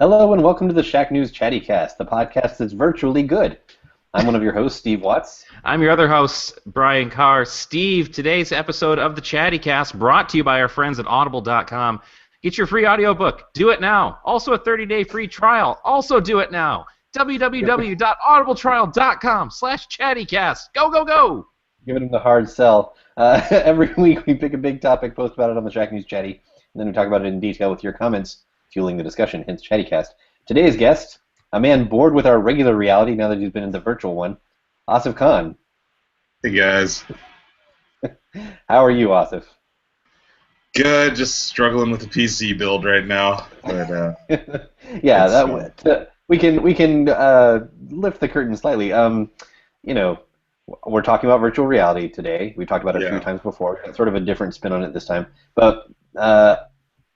Hello and welcome to the Shack News Chattycast, the podcast that's virtually good. I'm one of your hosts, Steve Watts. I'm your other host, Brian Carr. Steve, today's episode of the Chattycast brought to you by our friends at Audible.com. Get your free audiobook. Do it now. Also a 30-day free trial. Also do it now. www.audibletrial.com/chattycast. Go, go, go! Giving them the hard sell. Every week we pick a big topic, post about it on the Shack News Chatty, and then we talk about it in detail with your comments, fueling the discussion, hence Chattycast. Today's guest, a man bored with our regular reality now that he's been in the virtual one, Asif Khan. Hey guys. How are you, Asif? Good, just struggling with the PC build right now. But, yeah, we can lift the curtain slightly. We're talking about virtual reality today. We talked about it a few times before. It's sort of a different spin on it this time, but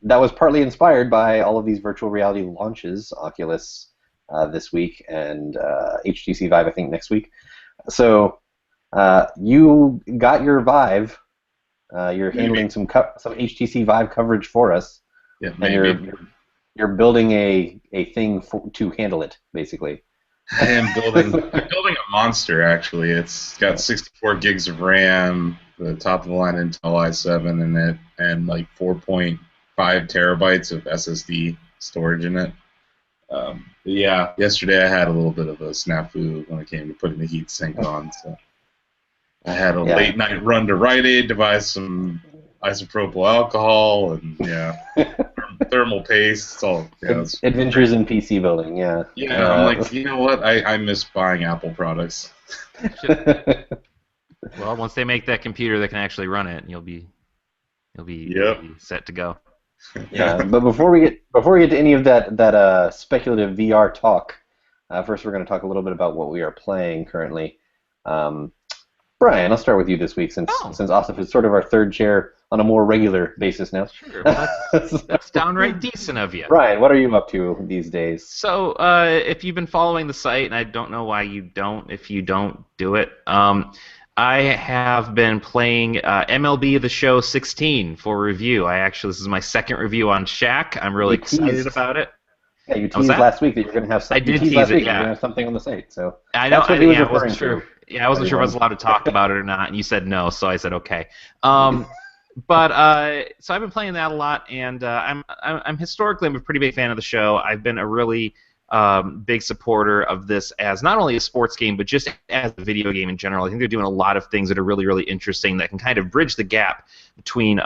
that was partly inspired by all of these virtual reality launches, Oculus this week and HTC Vive, I think, next week. So you got your Vive. You're handling some HTC Vive coverage for us. Yeah, and you're building a thing to handle it, basically. I am building. I'm building a monster. Actually, it's got 64 gigs of RAM, the top of the line Intel i7 in it, and like 4.5 terabytes of SSD storage in it. Yeah, yesterday I had a little bit of a snafu when it came to putting the heatsink on. So I had a late night run to Rite Aid to buy some isopropyl alcohol and thermal paste. It's all adventures in PC building. Yeah. Yeah, I'm like, you know what? I miss buying Apple products. Well, once they make that computer that can actually run it, you'll be set to go. Yeah, but before we get to any of that speculative VR talk, first we're going to talk a little bit about what we are playing currently. Brian, I'll start with you this week since Asif is sort of our third chair on a more regular basis now. Sure, that's downright decent of you. Brian, what are you up to these days? So, if you've been following the site, and I don't know why you don't, if you don't do it, I have been playing MLB The Show 16 for review. This is my second review on Shack. I'm really excited about it. Yeah, you teased last week that you're going to have something. I did tease it, You're going to have something on the site. So I know. I wasn't sure. Yeah, I wasn't sure if I was allowed to talk about it or not, and you said no, so I said okay. So I've been playing that a lot, and I'm a pretty big fan of the show. I've been a really big supporter of this as not only a sports game, but just as a video game in general. I think they're doing a lot of things that are really, really interesting that can kind of bridge the gap between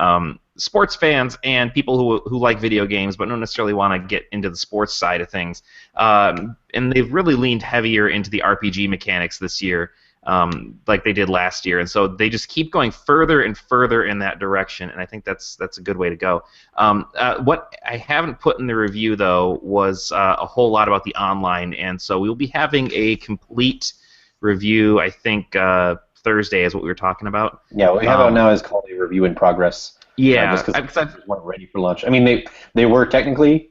sports fans and people who like video games but don't necessarily want to get into the sports side of things. And they've really leaned heavier into the RPG mechanics this year, like they did last year, and so they just keep going further and further in that direction, and I think that's a good way to go. What I haven't put in the review, though, was a whole lot about the online, and so we'll be having a complete review, I think Thursday is what we were talking about. Yeah, what we have out now is called a review in progress. Yeah, just because they weren't ready for launch. I mean, they were technically,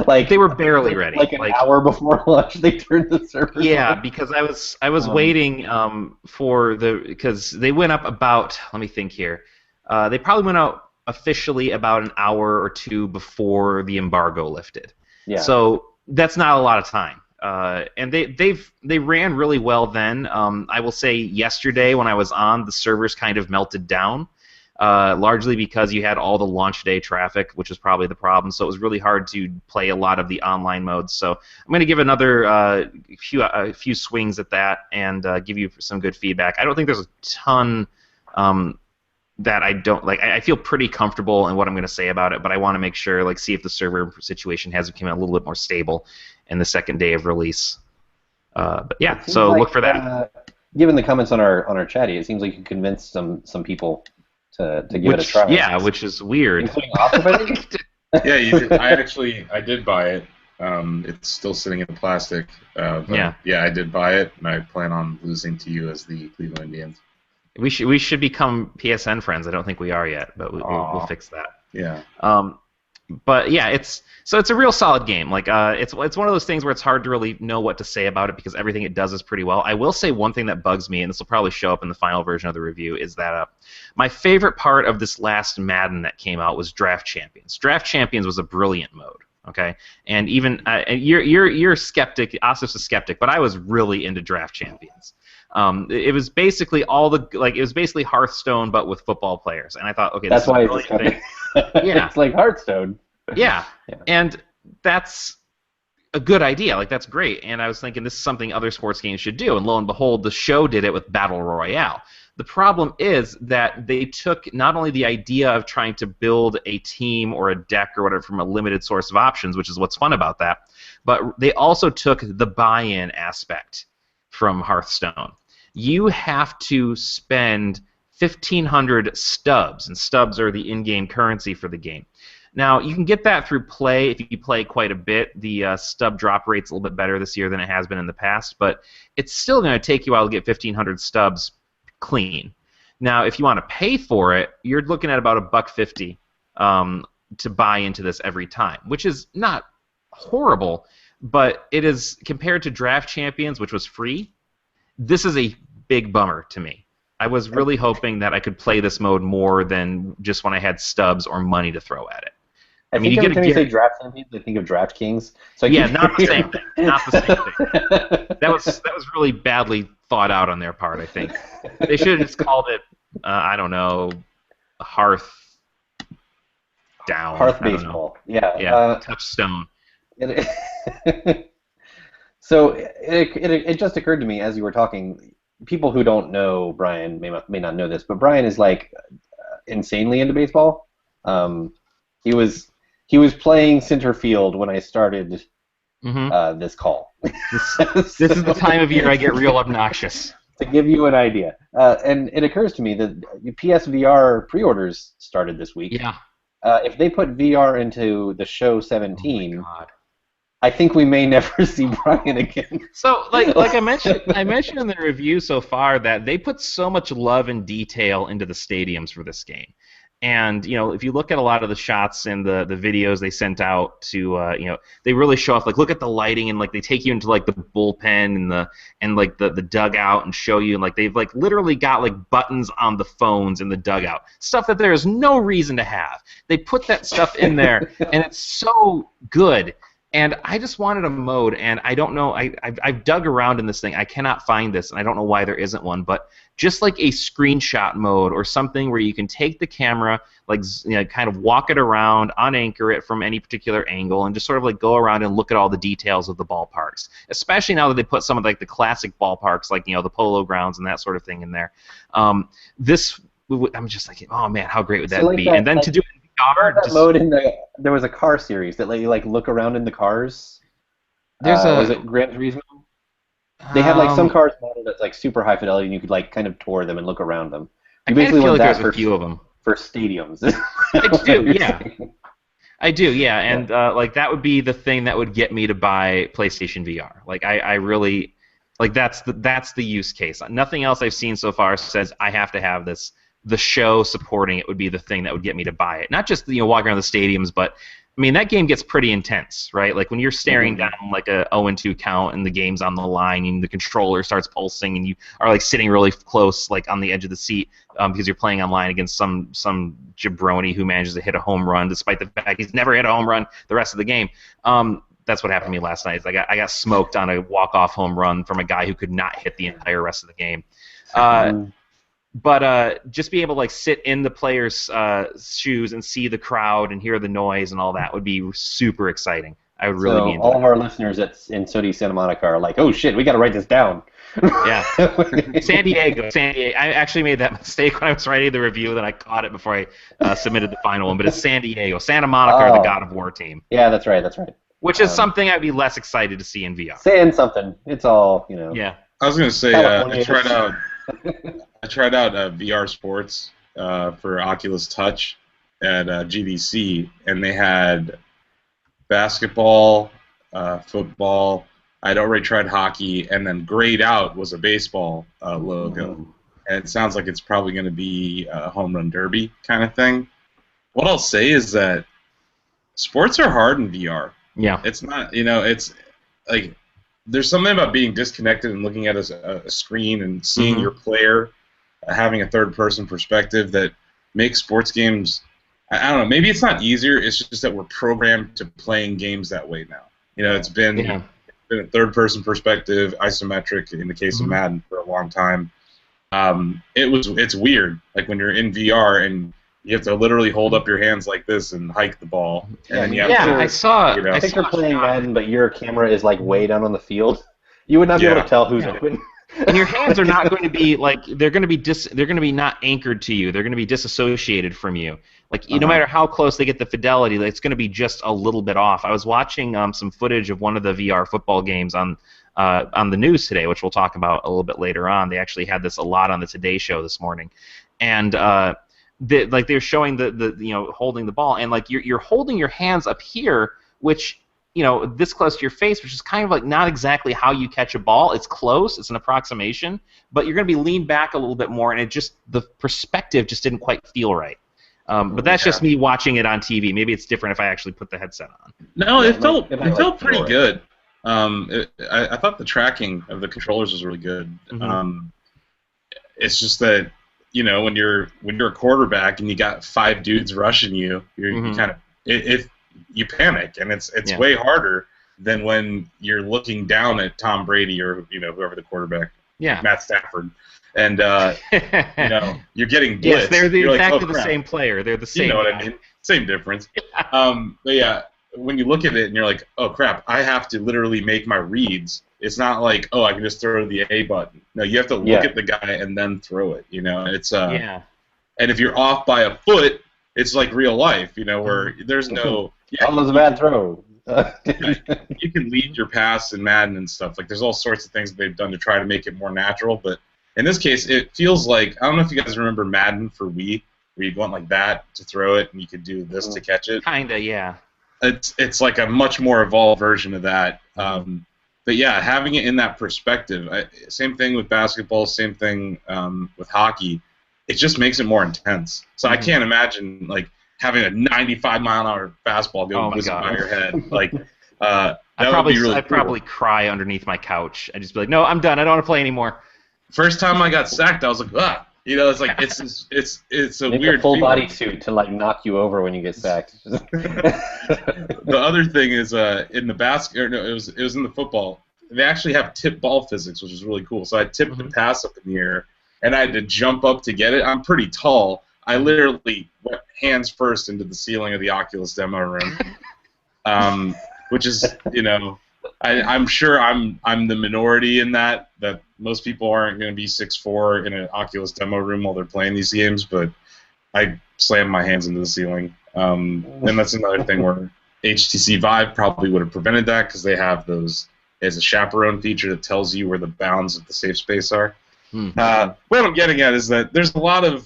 like they were barely ready. Like an hour before launch, they turned the server. Yeah, because I was waiting because they went up about. Let me think here. They probably went out officially about an hour or two before the embargo lifted. Yeah. So that's not a lot of time. And they ran really well then. I will say yesterday when I was on, the servers kind of melted down. Largely because you had all the launch day traffic, which is probably the problem. So it was really hard to play a lot of the online modes. So I'm going to give another few swings at that and give you some good feedback. I don't think there's a ton that I don't like. I feel pretty comfortable in what I'm going to say about it, but I want to make sure, see if the server situation has become a little bit more stable in the second day of release. But yeah, so look for that. Given the comments on our chatty, it seems like you convinced some people to give it a try. Yeah, which is weird. Including Asif, Yeah, you did. I did buy it. It's still sitting in the plastic. Yeah, I did buy it, and I plan on losing to you as the Cleveland Indians. We should become PSN friends. I don't think we are yet, but we'll fix that. Yeah. But yeah, it's a real solid game. It's one of those things where it's hard to really know what to say about it because everything it does is pretty well. I will say one thing that bugs me, and this will probably show up in the final version of the review, is that my favorite part of this last Madden that came out was Draft Champions. Draft Champions was a brilliant mode. Okay, and even you're a skeptic. Osip's a skeptic, but I was really into Draft Champions. It was basically it was basically Hearthstone, but with football players. And I thought, okay, that's this why is a brilliant thing. Yeah, it's like Hearthstone. Yeah, and that's a good idea. Like, that's great. And I was thinking this is something other sports games should do. And lo and behold, the show did it with Battle Royale. The problem is that they took not only the idea of trying to build a team or a deck or whatever from a limited source of options, which is what's fun about that, but they also took the buy-in aspect from Hearthstone. You have to spend 1,500 stubs, and stubs are the in-game currency for the game. Now, you can get that through play. If you play quite a bit, the stub drop rate's a little bit better this year than it has been in the past, but it's still going to take you a while to get 1,500 stubs clean. Now, if you want to pay for it, you're looking at about $1.50 to buy into this every time, which is not horrible, but it is, compared to Draft Champions, which was free, this is a big bummer to me. I was really hoping that I could play this mode more than just when I had stubs or money to throw at it. I mean, every time you say Draft Champions, I think of Draft Kings. So yeah, not the same thing. Not the same thing. That was really badly thought out on their part, I think. They should have just called it, I don't know, Hearth Down. Hearth Baseball. Yeah. Yeah. Touchstone. So it just occurred to me as you were talking. People who don't know Brian may not know this, but Brian is like insanely into baseball. He was playing center field when I started this call. This is the time of year I get real obnoxious. To give you an idea, and it occurs to me that PSVR pre-orders started this week. Yeah. If they put VR into the show 17. Oh my God. I think we may never see Brian again. So, like I mentioned in the review so far that they put so much love and detail into the stadiums for this game. And, if you look at a lot of the shots and the videos they sent out to, they really show off, like, look at the lighting, and, like, they take you into, like, the bullpen and the dugout and show you, and, like, they've, like, literally got, like, buttons on the phones in the dugout. Stuff that there is no reason to have. They put that stuff in there, and it's so good. And I just wanted a mode, and I don't know, I've dug around in this thing. I cannot find this, and I don't know why there isn't one, but just like a screenshot mode or something where you can take the camera, like, kind of walk it around, unanchor it from any particular angle, and just sort of like go around and look at all the details of the ballparks. Especially now that they put some of like the classic ballparks, like, the Polo Grounds and that sort of thing in there. I'm just like, oh man, how great would that be? And then to do it that mode there was a car series that let you like look around in the cars. Was it Gran Turismo? They had like some cars modeled that's like super high fidelity, and you could like kind of tour them and look around them. You basically feel want like that there's a few of them for stadiums. I do, yeah, and like that would be the thing that would get me to buy PlayStation VR. Like I really, like that's the use case. Nothing else I've seen so far says I have to have this. The show supporting it would be the thing that would get me to buy it. Not just walking around the stadiums, but I mean that game gets pretty intense, right? Like when you're staring down like a 0-2 count and the game's on the line and the controller starts pulsing and you are like sitting really close, like on the edge of the seat, because you're playing online against some jabroni who manages to hit a home run despite the fact he's never hit a home run the rest of the game. That's what happened to me last night. I got smoked on a walk-off home run from a guy who could not hit the entire rest of the game. But just be able to like sit in the player's shoes and see the crowd and hear the noise and all that would be super exciting. I would really be into all of our listeners in SOTY Santa Monica are like, oh shit, we got to write this down. Yeah. San Diego. I actually made that mistake when I was writing the review, then I caught it before I submitted the final one. But it's San Diego. Santa Monica are the God of War team. Yeah, that's right. Which is something I'd be less excited to see in VR. Saying something. It's all, Yeah. I was going to say, I tried out VR Sports for Oculus Touch at GDC, and they had basketball, football. I'd already tried hockey, and then grayed out was a baseball logo. And it sounds like it's probably going to be a home run derby kind of thing. What I'll say is that sports are hard in VR. Yeah. It's not, it's like there's something about being disconnected and looking at a screen and seeing your player having a third-person perspective that makes sports games, I don't know. Maybe it's not easier. It's just that we're programmed to playing games that way now. You know, it's been a third-person perspective, isometric in the case of Madden for a long time. It's weird. Like when you're in VR and you have to literally hold up your hands like this and hike the ball. And then you have to, I saw. I think you're playing Madden, but your camera is like way down on the field. You would not be able to tell who's open. And your hands are not going to be like they're going to be not anchored to you. They're going to be disassociated from you. Like no matter how close they get the fidelity, it's going to be just a little bit off. I was watching some footage of one of the VR football games on the news today, which we'll talk about a little bit later on. They actually had this a lot on the Today Show this morning, and they're showing the holding the ball, and like you're holding your hands up here, which this close to your face, which is kind of like not exactly how you catch a ball. It's close, it's an approximation, but you're going to be leaned back a little bit more, and the perspective just didn't quite feel right. But that's just me watching it on TV. Maybe it's different if I actually put the headset on. No, it felt pretty good. I thought the tracking of the controllers was really good. It's just that when you're a quarterback and you got 5 dudes rushing you, you kind of you panic, and it's way harder than when you're looking down at Tom Brady or whoever the quarterback, Matt Stafford, and you're getting blitzed. Yes, they're exactly the same player. They're the same. You know what I mean? Same difference. But yeah, when you look at it and you're like, oh crap, I have to literally make my reads. It's not like, oh, I can just throw the A button. No, you have to look at the guy and then throw it. It's and if you're off by a foot, it's like real life. Where there's no. That was a bad throw. You can lead your pass in Madden and stuff. Like there's all sorts of things that they've done to try to make it more natural. But in this case, it feels like, I don't know if you guys remember Madden for Wii, where you'd want like that to throw it and you could do this to catch it. Kinda, yeah. It's like a much more evolved version of that. But yeah, having it in that perspective, same thing with basketball, same thing with hockey. It just makes it more intense. So I can't imagine like having a 95-mile-an-hour fastball go whizzing by your head. Like I'd probably cry underneath my couch. I'd just be like, no, I'm done. I don't want to play anymore. First time I got sacked, I was like, ah. It's like it's a weird. A full body suit to like knock you over when you get sacked. The other thing is in the basket. No, it was in the football. They actually have tip ball physics, which is really cool. So I tipped the pass up in the air, and I had to jump up to get it. I'm pretty tall. I literally went hands first into the ceiling of the Oculus demo room, which is I'm sure I'm the minority in that most people aren't going to be 6'4" in an Oculus demo room while they're playing these games, but I slammed my hands into the ceiling. And that's another thing where HTC Vive probably would have prevented that because they have those as a chaperone feature that tells you where the bounds of the safe space are. What I'm getting at is that there's a lot of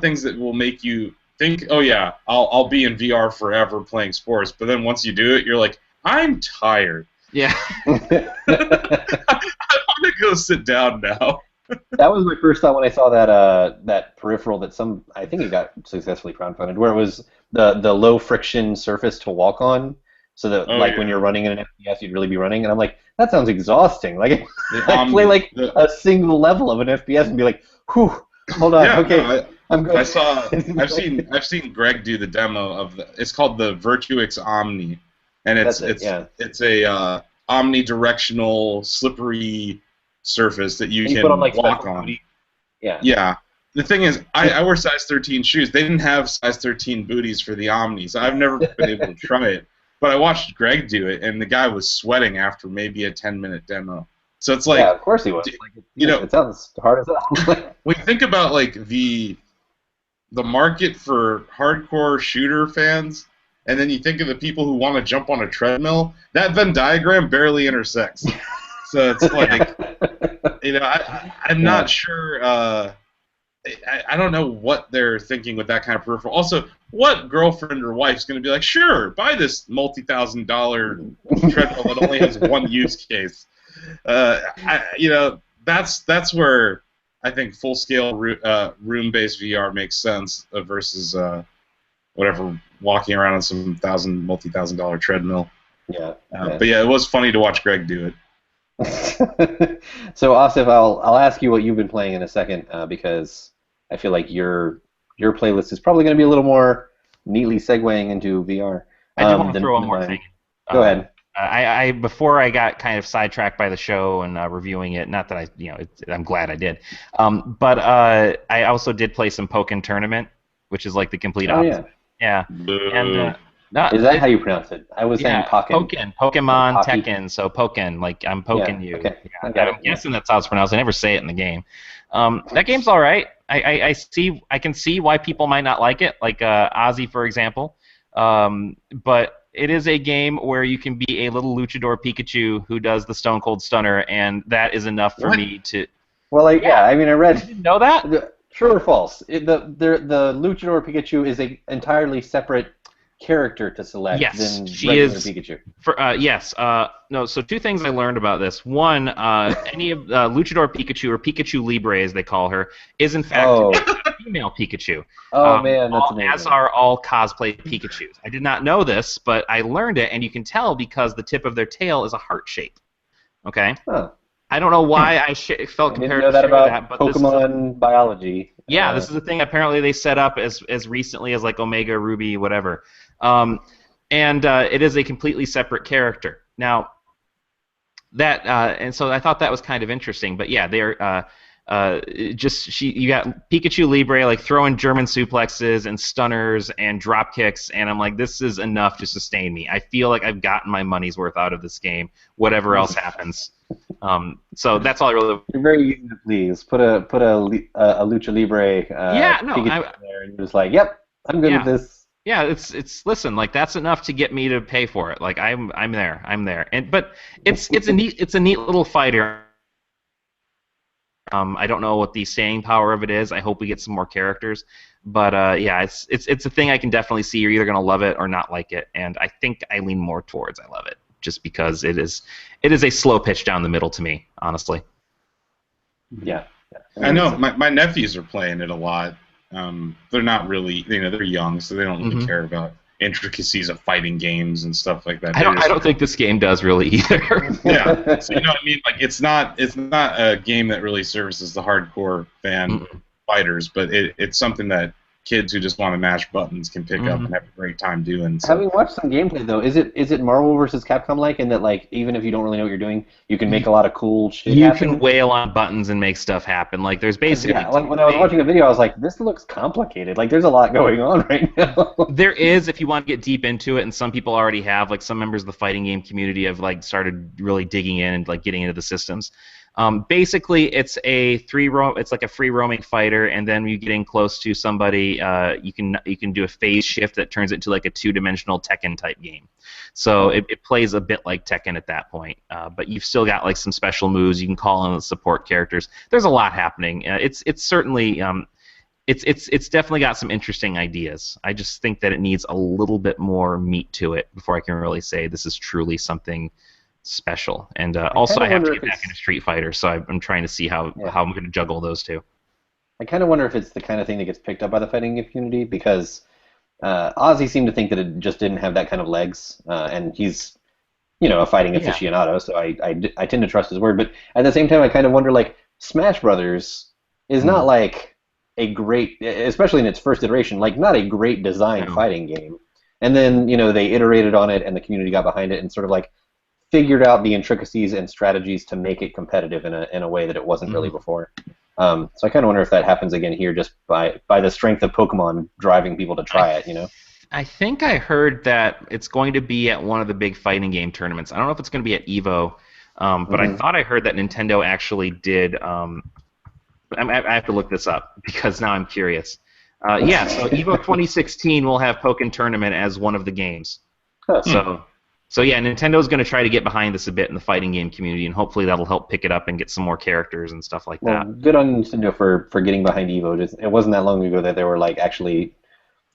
things that will make you think, oh yeah, I'll be in VR forever playing sports, but then once you do it, you're like, I'm tired. Yeah. I'm gonna go sit down now. That was my first thought when I saw that peripheral that I think it got successfully crowdfunded, where it was the low friction surface to walk on, so that when you're running in an FPS, you'd really be running. And I'm like, that sounds exhausting. Like I play like a single level of an FPS and be like, whew, hold on, okay. I'm good. I've seen Greg do the demo of it's called the Virtuix Omni, and it's a omnidirectional slippery surface that you can put on, like, walk on. booty. Yeah. Yeah. The thing is, I wear size 13 shoes. They didn't have size 13 booties for the Omni, so I've never been able to try it. But I watched Greg do it, and the guy was sweating after maybe a 10-minute demo. So it's like, yeah, of course he was. It sounds hard as hell. When you think about like the market for hardcore shooter fans, and then you think of the people who want to jump on a treadmill, that Venn diagram barely intersects. So it's like, I'm not sure. I don't know what they're thinking with that kind of peripheral. Also, what girlfriend or wife's going to be like, sure, buy this multi-$1,000 treadmill that only has one use case? That's where I think full-scale room-based VR makes sense versus whatever walking around on some multi-$1,000 treadmill. Yeah. But yeah, it was funny to watch Greg do it. So, Asif, I'll ask you what you've been playing in a second because I feel like you're your playlist is probably going to be a little more neatly segueing into VR. I do want to throw one more thing. Go ahead. I before I got kind of sidetracked by the show and reviewing it. Not that I'm glad I did. But I also did play some Pokken Tournament, which is like the complete opposite. Yeah. And is that how you pronounce it? I was saying Pokken. Pokemon, Tekken. So Pokken, like I'm poking you. Okay. Yeah, I'm guessing that's how it's pronounced. I never say it in the game. That game's all right. I can see why people might not like it, like Ozzy, for example. But it is a game where you can be a little luchador Pikachu who does the Stone Cold Stunner, and that is enough for me to. Well, I mean, I read. You didn't know that? True or false? The luchador Pikachu is an entirely separate character to select than regular Pikachu. Yes. No. So two things I learned about this. One, any of Luchador Pikachu or Pikachu Libre, as they call her, is in fact a female Pikachu. Oh man, that's amazing. As are all cosplay Pikachus. I did not know this, but I learned it, and you can tell because the tip of their tail is a heart shape. Okay. Huh. I don't know why I felt compelled to share that, but Pokemon biology. Yeah, this is a thing apparently they set up as recently as like Omega Ruby, whatever. And it is a completely separate character. Now, and so I thought that was kind of interesting. But yeah, they're you got Pikachu Libre like throwing German suplexes and stunners and drop kicks, and I'm like, this is enough to sustain me. I feel like I've gotten my money's worth out of this game. Whatever else happens. So that's all I really. You're very easy to please. Put a Lucha Libre. Pikachu in there, and you're just like, yep, I'm good with this. Yeah, it's listen, like that's enough to get me to pay for it. Like I'm there, but it's a neat little fighter. I don't know what the staying power of it is. I hope we get some more characters, but yeah, it's a thing I can definitely see. You're either gonna love it or not like it, and I think I lean more towards I love it, just because it is a slow pitch down the middle to me, honestly. Yeah. I know my nephews are playing it a lot. They're not really, they're young, so they don't really care about intricacies of fighting games and stuff like that. I don't think this game does really either. Yeah, so you know what I mean. Like it's not a game that really services the hardcore fan fighters, but it's something that kids who just want to mash buttons can pick up and have a great time doing. So. Having watched some gameplay though, is it Marvel vs. Capcom like in that like even if you don't really know what you're doing, you can make a lot of cool shit happen? You can wail on buttons and make stuff happen. Like there's basically when I was watching a video, I was like, this looks complicated. Like there's a lot going on right now. There is if you want to get deep into it, and some people already have. Like some members of the fighting game community have like started really digging in and like getting into the systems. Basically, it's it's like a free roaming fighter, and then when you get in close to somebody, you can do a phase shift that turns it into like a two-dimensional Tekken type game. So it plays a bit like Tekken at that point, but you've still got like some special moves. You can call on the support characters. There's a lot happening. It's certainly it's definitely got some interesting ideas. I just think that it needs a little bit more meat to it before I can really say this is truly something special. And also I have to get back into Street Fighter, so I'm trying to see how I'm going to juggle those two. I kind of wonder if it's the kind of thing that gets picked up by the fighting game community, because Ozzy seemed to think that it just didn't have that kind of legs, and he's a fighting aficionado, so I tend to trust his word. But at the same time, I kind of wonder, like, Smash Brothers is not like a great, especially in its first iteration, like not a great designed fighting game. And then they iterated on it, and the community got behind it and sort of like figured out the intricacies and strategies to make it competitive in a way that it wasn't really before. So I kind of wonder if that happens again here, just by the strength of Pokemon driving people to try it. I think I heard that it's going to be at one of the big fighting game tournaments. I don't know if it's going to be at EVO, but I thought I heard that Nintendo actually did. I have to look this up because now I'm curious. So EVO 2016 will have Pokken Tournament as one of the games. So yeah, Nintendo's going to try to get behind this a bit in the fighting game community, and hopefully that'll help pick it up and get some more characters and stuff like that. Good on Nintendo for getting behind Evo. It wasn't that long ago that they were like actually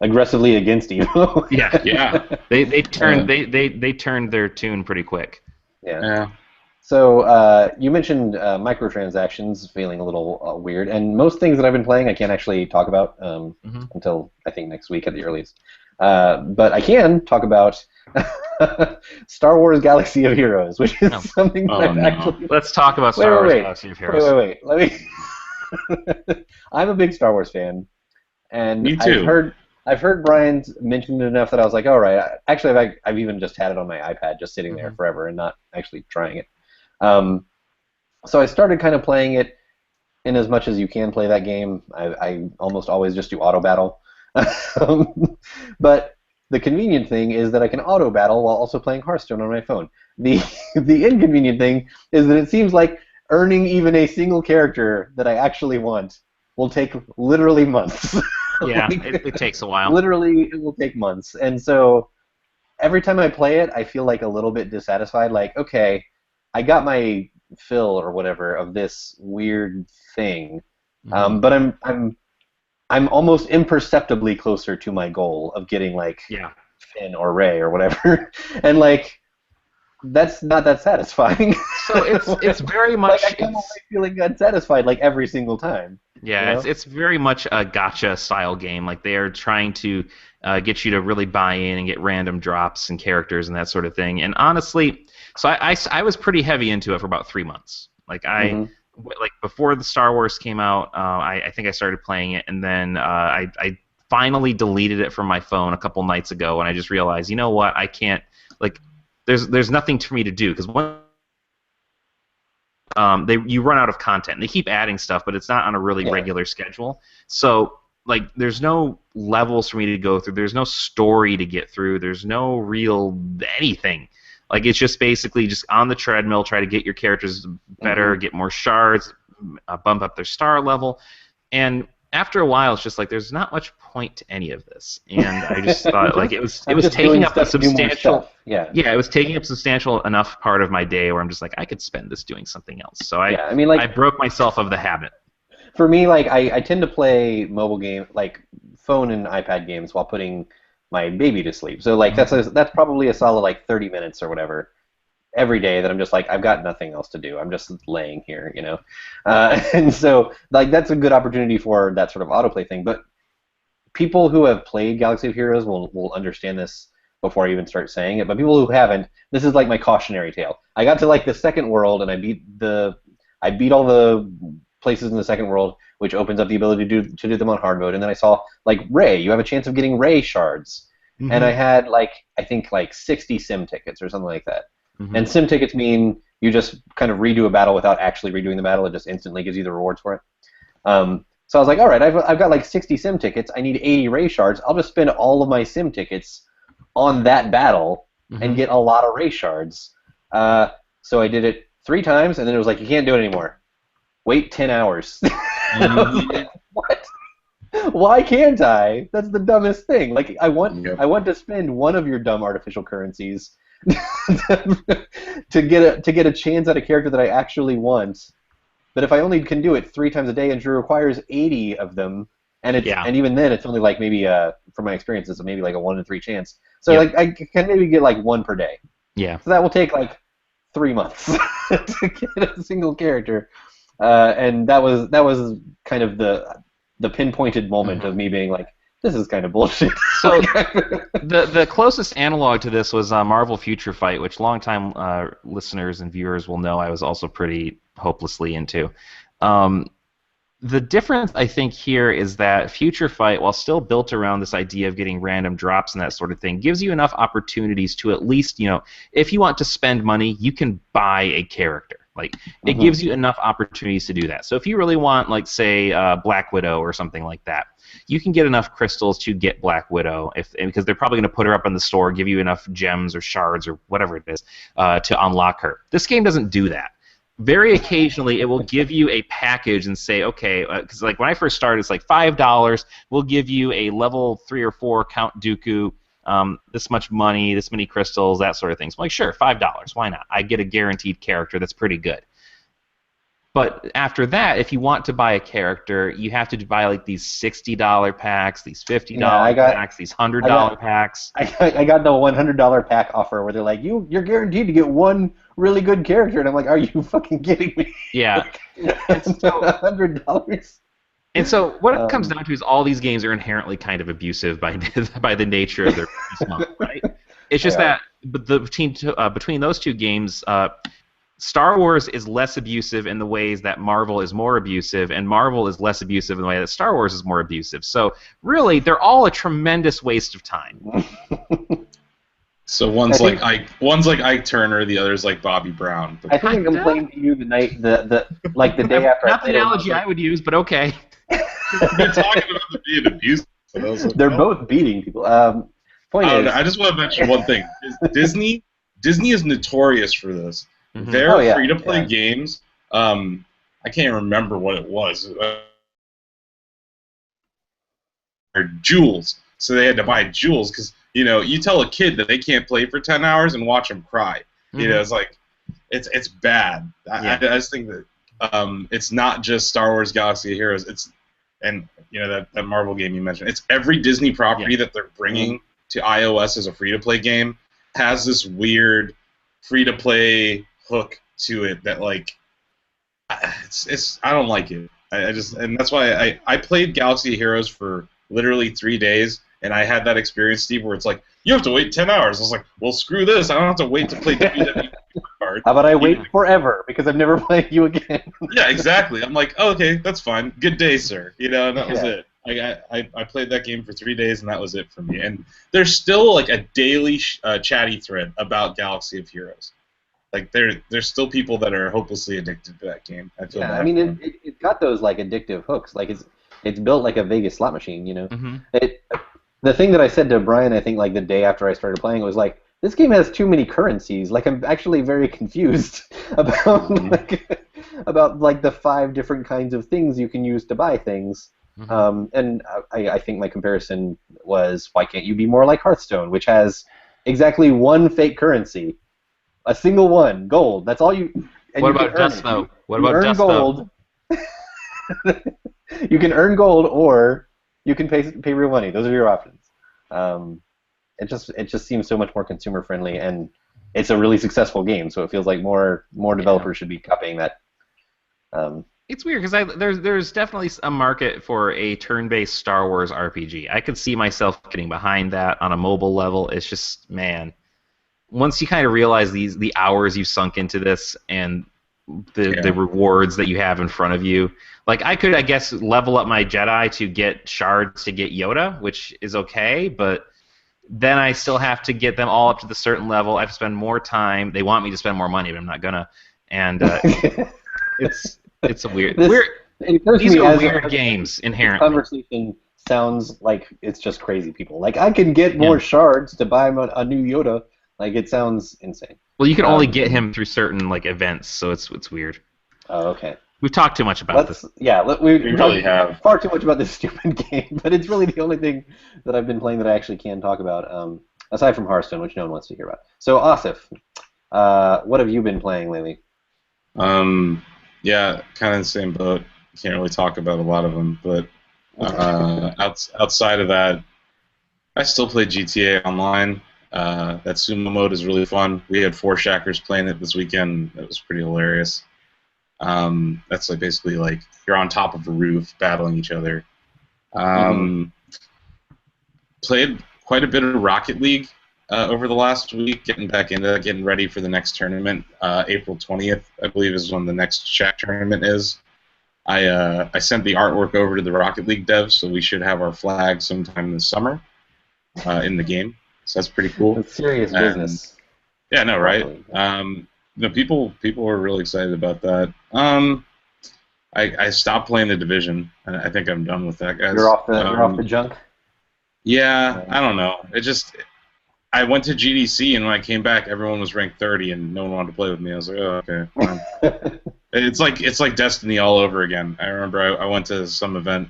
aggressively against Evo. Yeah. They turned their tune pretty quick. Yeah. So you mentioned microtransactions feeling a little weird, and most things that I've been playing I can't actually talk about until I think next week at the earliest. But I can talk about Star Wars Galaxy of Heroes, which is something that I've actually... Let's talk about Star Wars Galaxy of Heroes. Wait. Let me... I'm a big Star Wars fan. And Me too. I've heard Brian's mentioned it enough that I was like, all right. Actually, I've even just had it on my iPad, just sitting there forever and not actually trying it. So I started kind of playing it in as much as you can play that game. I almost always just do auto battle. But the convenient thing is that I can auto battle while also playing Hearthstone on my phone. The inconvenient thing is that it seems like earning even a single character that I actually want will take literally months. Yeah, it takes a while. Literally, it will take months. And so every time I play it, I feel like a little bit dissatisfied. Like, okay, I got my fill or whatever of this weird thing, but I'm almost imperceptibly closer to my goal of getting like Finn or Ray or whatever, and like that's not that satisfying. So it's very much like I come away feeling unsatisfied like every single time. Yeah, you know? it's very much a gacha style game. Like they are trying to get you to really buy in and get random drops and characters and that sort of thing. And honestly, so I was pretty heavy into it for about 3 months. Like like before the Star Wars came out, I think I started playing it, and then I finally deleted it from my phone a couple nights ago, and I just realized, you know what, I can't, like, there's nothing for me to do, because you run out of content. They keep adding stuff, but it's not on a really regular schedule. So like there's no levels for me to go through. There's no story to get through. There's no real anything. Like it's just basically just on the treadmill, try to get your characters better, get more shards, bump up their star level, and after a while, it's just like there's not much point to any of this, and I just thought like it was taking up a substantial it was taking up substantial enough part of my day where I'm just like I could spend this doing something else. So I broke myself of the habit. For me, like I tend to play mobile game, like phone and iPad games, while putting my baby to sleep. So like that's probably a solid like 30 minutes or whatever every day that I'm just like, I've got nothing else to do. I'm just laying here, you know? And so like that's a good opportunity for that sort of autoplay thing. But people who have played Galaxy of Heroes will understand this before I even start saying it. But people who haven't, this is like my cautionary tale. I got to like the second world and I beat all the places in the second world, which opens up the ability to do them on hard mode. And then I saw like Ray, you have a chance of getting Ray shards. And I had like I think like 60 sim tickets or something like that. And sim tickets mean you just kind of redo a battle without actually redoing the battle. It just instantly gives you the rewards for it. So I was like, all right, I've got like 60 sim tickets. I need 80 Ray shards. I'll just spend all of my sim tickets on that battle and get a lot of Ray shards. So I did it 3 times, and then it was like, you can't do it anymore. Wait 10 hours. What? Why can't I? That's the dumbest thing. Like I want to spend one of your dumb artificial currencies to get a chance at a character that I actually want. But if I only can do it 3 times a day and it requires 80 of them, and even then it's only like maybe from my experience it's maybe like a 1 in 3 chance. So like I can maybe get like 1 per day. Yeah. So that will take like 3 months to get a single character, and that was kind of the pinpointed moment of me being like, this is kind of bullshit. So the closest analog to this was Marvel Future Fight, which longtime listeners and viewers will know I was also pretty hopelessly into. The difference, I think, here is that Future Fight, while still built around this idea of getting random drops and that sort of thing, gives you enough opportunities to at least, if you want to spend money, you can buy a character. Like, it gives you enough opportunities to do that. So if you really want, like, say, Black Widow or something like that, you can get enough crystals to get Black Widow, because they're probably going to put her up in the store, give you enough gems or shards or whatever it is to unlock her. This game doesn't do that. Very occasionally, it will give you a package and say, okay, because like when I first started, it's like $5. We'll give you a level 3 or 4 Count Dooku, this much money, this many crystals, that sort of thing. So I'm like, sure, $5. Why not? I get a guaranteed character that's pretty good. But after that, if you want to buy a character, you have to buy like these $60 packs, these $50 packs, these $100 packs. I got the $100 pack offer where they're like, you're guaranteed to get 1 really good character, and I'm like, are you fucking kidding me? Yeah. And so, $100. And so what it comes down to is all these games are inherently kind of abusive by the nature of their business model, right? It's just that between those two games, Star Wars is less abusive in the ways that Marvel is more abusive, and Marvel is less abusive in the way that Star Wars is more abusive. So really, they're all a tremendous waste of time. So one's like Ike Turner, the other's like Bobby Brown. I think I complained to you the night the day after. Not the analogy I would use, but okay. You're talking about them being abusive. So they're both beating people. Point is, I just want to mention one thing. Disney is notorious for this. Mm-hmm. Their free-to-play games, I can't remember what it was. Or jewels. So they had to buy jewels because, you tell a kid that they can't play for 10 hours and watch them cry. Mm-hmm. It's like, it's bad. I just think that it's not just Star Wars Galaxy of Heroes. And that Marvel game you mentioned. It's every Disney property that they're bringing to iOS as a free-to-play game has this weird free-to-play hook to it that it's I don't like it. And that's why I played Galaxy of Heroes for literally 3 days, and I had that experience, Steve, where it's like you have to wait 10 hours. I was like, well, screw this. I don't have to wait to play WWE card. How about I wait forever because I've never played you again? Yeah, exactly. I'm like, oh, okay, that's fine. Good day, sir. And that was it. I played that game for 3 days, and that was it for me. And there's still a daily chatty thread about Galaxy of Heroes. There's still people that are hopelessly addicted to that game. I feel bad. I mean, it's got those addictive hooks. It's built like a Vegas slot machine. Mm-hmm. The thing that I said to Brian, I think the day after I started playing, was this game has too many currencies. I'm actually very confused about about the 5 different kinds of things you can use to buy things. Mm-hmm. And I think my comparison was, why can't you be more like Hearthstone, which has exactly one fake currency, a single one, gold. That's all you. And what about dust though? What about dust gold. You can earn gold, or you can pay real money. Those are your options. It just seems so much more consumer friendly, and it's a really successful game. So it feels like more developers should be copying that. It's weird because there's definitely a market for a turn-based Star Wars RPG. I could see myself getting behind that on a mobile level. It's just, man, once you kind of realize the hours you've sunk into this and the rewards that you have in front of you, I could, I guess, level up my Jedi to get shards to get Yoda, which is okay, but then I still have to get them all up to the certain level. I have to spend more time. They want me to spend more money, but I'm not gonna. And it's a weird. These are weird games inherently. This conversation sounds like it's just crazy people. I can get more shards to buy a new Yoda. It sounds insane. Well, you can only get him through certain events, so it's weird. Oh, okay. We've talked too much about this. Yeah, we really have far too much about this stupid game, but it's really the only thing that I've been playing that I actually can talk about, aside from Hearthstone, which no one wants to hear about. So, Asif, what have you been playing lately? Yeah, kind of the same boat. Can't really talk about a lot of them, but outside of that, I still play GTA Online. That sumo mode is really fun. We had 4 shackers playing it this weekend. It was pretty hilarious. That's basically you're on top of a roof battling each other. Played quite a bit of Rocket League over the last week, getting back into that, getting ready for the next tournament. April 20th, I believe, is when the next Shack tournament is. I sent the artwork over to the Rocket League devs, so we should have our flag sometime this summer in the game. So that's pretty cool. It's serious business. Yeah, no, right? People were really excited about that. I stopped playing the Division, and I think I'm done with that, guys. You're off the junk? Yeah, I don't know. I went to GDC, and when I came back, everyone was ranked 30, and no one wanted to play with me. I was like, oh, okay, fine. It's like Destiny all over again. I remember I went to some event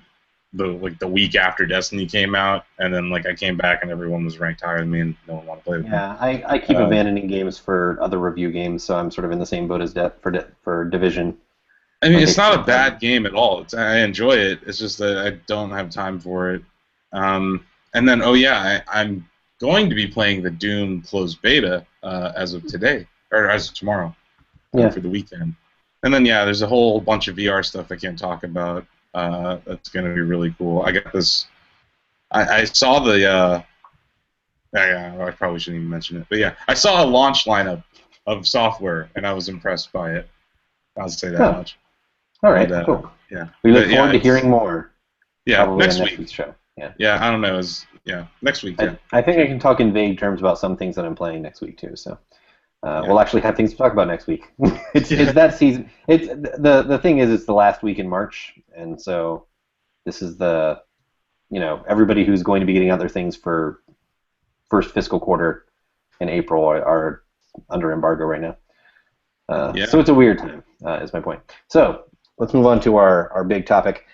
the week after Destiny came out, and then I came back and everyone was ranked higher than me, and no one wanted to play with me. Yeah, I keep abandoning games for other review games, so I'm sort of in the same boat as for Division. I mean, it's not a bad game at all. I enjoy it. It's just that I don't have time for it. And then, I'm going to be playing the Doom closed beta as of today, or as of tomorrow, for the weekend. And then, there's a whole bunch of VR stuff I can't talk about. That's going to be really cool. I got this. I saw the. I probably shouldn't even mention it, but I saw a launch lineup of software, and I was impressed by it. I'll say that much. All right, cool. Yeah. We look forward to hearing more. Yeah, probably next on week. Week's show. Yeah. Yeah, I don't know. Next week. Yeah. I think I can talk in vague terms about some things that I'm playing next week too. So we'll actually have things to talk about next week. It's that season. It's the thing is it's the last week in March, and so this is the everybody who's going to be getting other things for first fiscal quarter in April are under embargo right now. So it's a weird time, is my point. So let's move on to our big topic.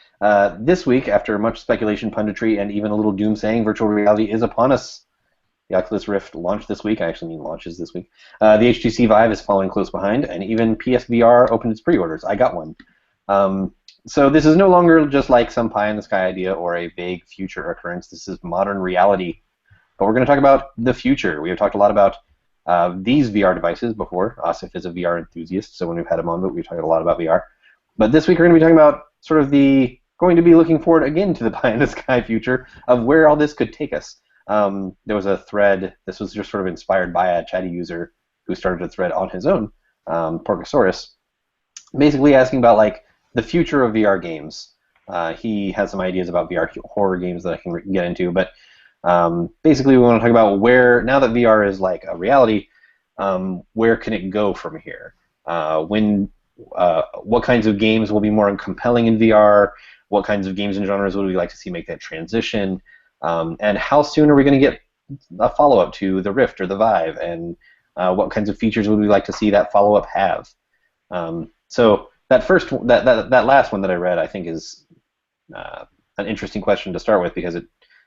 This week, after much speculation, punditry, and even a little doomsaying, virtual reality is upon us. The Oculus Rift launched this week. I actually mean launches this week. The HTC Vive is following close behind, and even PSVR opened its pre-orders. I got one. So this is no longer just like some pie-in-the-sky idea or a vague future occurrence. This is modern reality. But we're going to talk about the future. We have talked a lot about these VR devices before. Asif is a VR enthusiast, so when we've had him on, we've talked a lot about VR. But this week we're going to be talking about sort of going to be looking forward again to the pie-in-the-sky future of where all this could take us. There was a thread, this was just sort of inspired by a Chatty user who started a thread on his own, Porcosaurus, basically asking about like the future of VR games. He has some ideas about VR horror games that I can get into, but basically we want to talk about where, now that VR is like a reality, where can it go from here? What kinds of games will be more compelling in VR? What kinds of games and genres would we like to see make that transition? And how soon are we going to get a follow-up to the Rift or the Vive? And what kinds of features would we like to see that follow-up have? So that last one that I read, I think, is an interesting question to start with because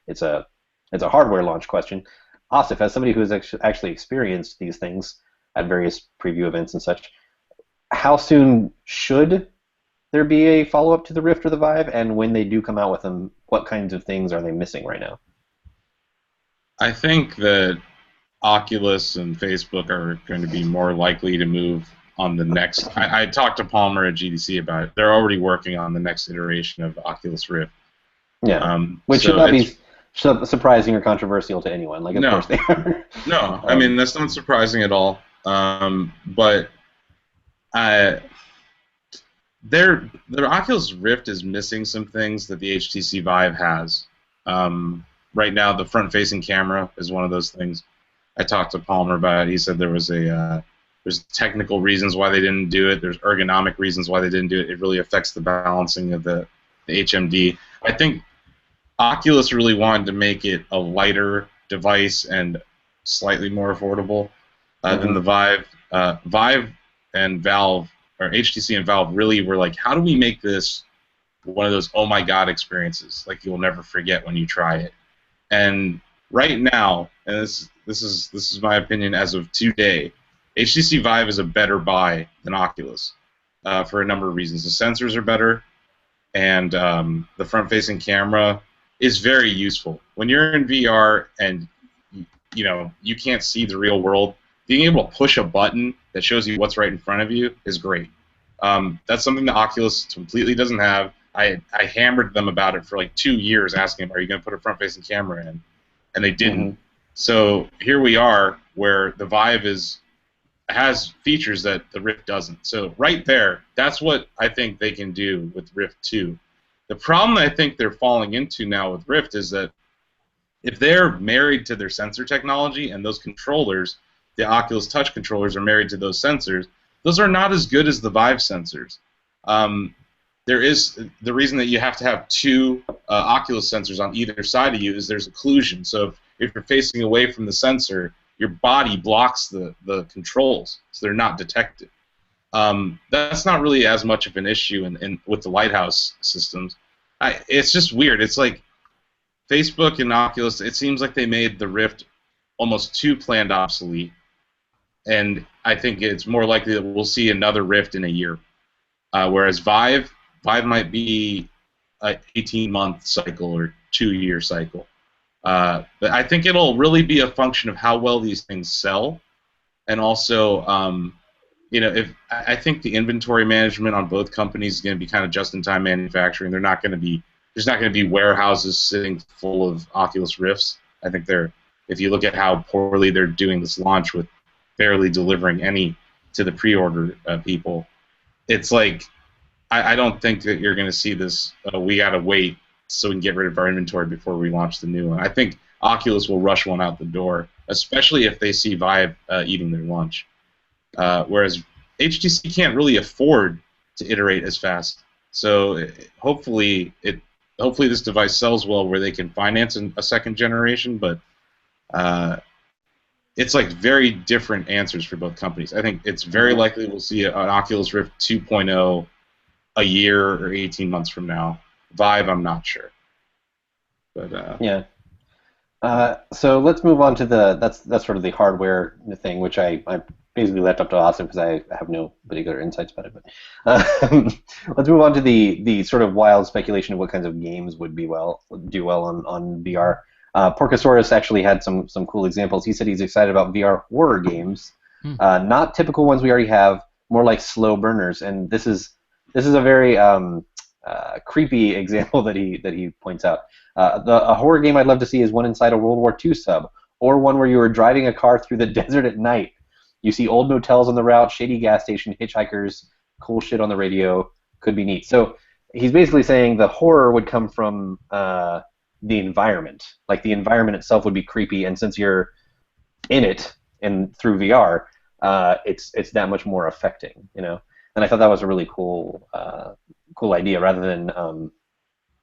it's a hardware launch question. Asif, as somebody who has actually experienced these things at various preview events and such, how soon should there be a follow-up to the Rift or the Vive, and when they do come out with them, what kinds of things are they missing right now? I think that Oculus and Facebook are going to be more likely to move on the next. I talked to Palmer at GDC about it. They're already working on the next iteration of Oculus Rift. Yeah, which should not be surprising or controversial to anyone. Like, of course they are. No, I mean, that's not surprising at all. But their Oculus Rift is missing some things that the HTC Vive has. Right now, the front-facing camera is one of those things. I talked to Palmer about it. He said there's technical reasons why they didn't do it. There's ergonomic reasons why they didn't do it. It really affects the balancing of the HMD. I think Oculus really wanted to make it a lighter device and slightly more affordable than the Vive. Vive and Valve, or HTC and Valve, really were like, how do we make this one of those oh my god experiences, like you'll never forget when you try it? And right now, and this is my opinion as of today, HTC Vive is a better buy than Oculus for a number of reasons. The sensors are better, and the front-facing camera is very useful. When you're in VR and you can't see the real world, being able to push a button that shows you what's right in front of you is great. That's something that Oculus completely doesn't have. I hammered them about it for like 2 years, asking them, are you going to put a front-facing camera in? And they didn't. So here we are, where the Vive has features that the Rift doesn't. So right there, that's what I think they can do with Rift 2. The problem that I think they're falling into now with Rift is that if they're married to their sensor technology and those controllers, the Oculus Touch controllers are married to those sensors, those are not as good as the Vive sensors. There is the reason that you have to have two Oculus sensors on either side of you is there's occlusion. So if you're facing away from the sensor, your body blocks the controls, so they're not detected. That's not really as much of an issue with the Lighthouse systems. It's just weird. It's like Facebook and Oculus, it seems like they made the Rift almost too planned obsolete, and I think it's more likely that we'll see another Rift in a year. Whereas Vive might be an 18-month cycle or 2-year cycle. But I think it'll really be a function of how well these things sell, and also, I think the inventory management on both companies is going to be kind of just-in-time manufacturing. There's not going to be warehouses sitting full of Oculus Rifts. I think if you look at how poorly they're doing this launch with barely delivering any to the pre-order people. It's like I don't think that you're going to see this. We got to wait so we can get rid of our inventory before we launch the new one. I think Oculus will rush one out the door, especially if they see Vive eating their lunch. Whereas HTC can't really afford to iterate as fast. So hopefully this device sells well where they can finance a second generation, but it's like very different answers for both companies. I think it's very likely we'll see an Oculus Rift 2.0 a year or 18 months from now. Vive, I'm not sure. But yeah. So let's move on to that's sort of the hardware thing, which I basically left up to Austin because I have no particular insights about it. But let's move on to the sort of wild speculation of what kinds of games would do well on VR. Porcosaurus actually had some cool examples. He said he's excited about VR horror games, not typical ones we already have, more like slow burners. And this is a very creepy example that he points out. A horror game I'd love to see is one inside a World War II sub, or one where you are driving a car through the desert at night. You see old motels on the route, shady gas station, hitchhikers, cool shit on the radio. Could be neat. So he's basically saying the horror would come from the environment. Like the environment itself would be creepy, and since you're in it and through VR, it's that much more affecting, you know. And I thought that was a really cool idea, rather than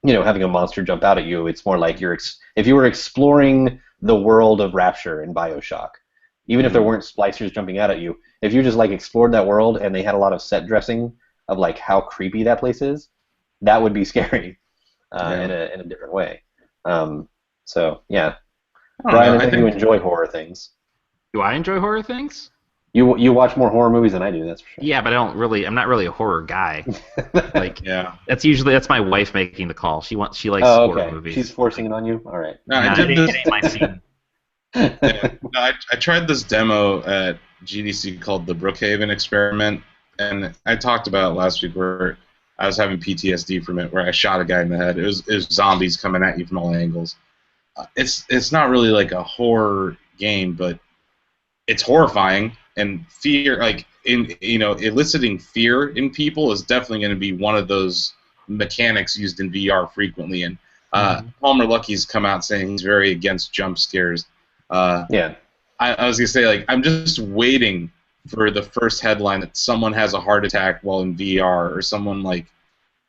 having a monster jump out at you. It's more like if you were exploring the world of Rapture in BioShock, even if there weren't splicers jumping out at you, if you just like explored that world and they had a lot of set dressing of like how creepy that place is, that would be scary in a different way. So yeah, Brian, I think you enjoy horror things. Do I enjoy horror things? You watch more horror movies than I do, that's for sure. Yeah, but I'm not really a horror guy. Like, that's my wife making the call. She likes horror movies. She's forcing it on you? All right. No, it ain't my scene. I tried this demo at GDC called the Brookhaven Experiment, and I talked about it last week where I was having PTSD from it, where I shot a guy in the head. It was zombies coming at you from all angles. It's not really like a horror game, but it's horrifying, and fear, like eliciting fear in people is definitely going to be one of those mechanics used in VR frequently. And Palmer Lucky's come out saying he's very against jump scares. I was gonna say, like, I'm just waiting for the first headline that someone has a heart attack while in VR, or someone the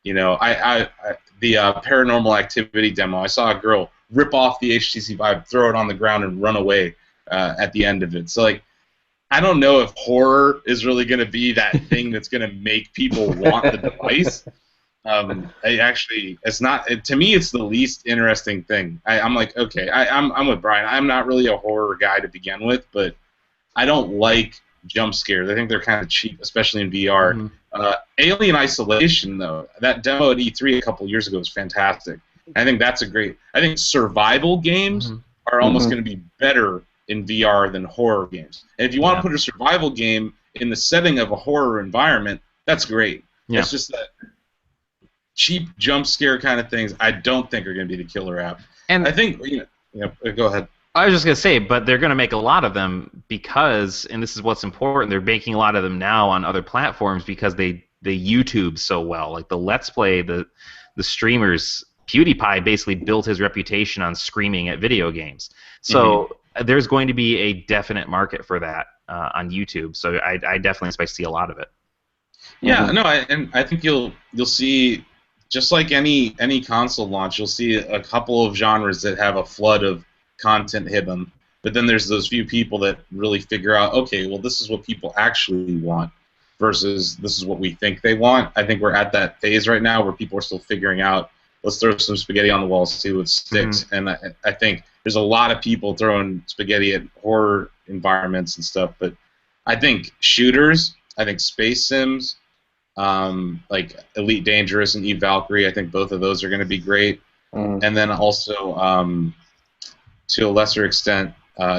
Paranormal Activity demo. I saw a girl rip off the HTC Vive, throw it on the ground, and run away at the end of it. So like, I don't know if horror is really gonna be that thing that's gonna make people want the device. It's not. To me, it's the least interesting thing. I'm like, okay, I'm with Brian. I'm not really a horror guy to begin with, but I don't like jump scares. I think they're kind of cheap, especially in VR. Alien Isolation, though, that demo at E3 a couple years ago was fantastic. I think that's a great. I think survival games are almost going to be better in VR than horror games. And if you want to put a survival game in the setting of a horror environment, that's great. Yeah. It's just that cheap jump scare kind of things I don't think are going to be the killer app. And I think, go ahead. I was just going to say, but they're going to make a lot of them because, and this is what's important, they're making a lot of them now on other platforms because they YouTube so well. Like the Let's Play, the streamers, PewDiePie basically built his reputation on screaming at video games. So there's going to be a definite market for that on YouTube. So I definitely expect to see a lot of it. Yeah, and I think you'll see, just like any console launch, you'll see a couple of genres that have a flood of content hit them, but then there's those few people that really figure out, okay, well, this is what people actually want versus this is what we think they want. I think we're at that phase right now where people are still figuring out, let's throw some spaghetti on the wall, see what sticks. And I think there's a lot of people throwing spaghetti at horror environments and stuff, but I think shooters, I think space sims, like Elite Dangerous and Eve Valkyrie, I think both of those are going to be great. And then also, to a lesser extent,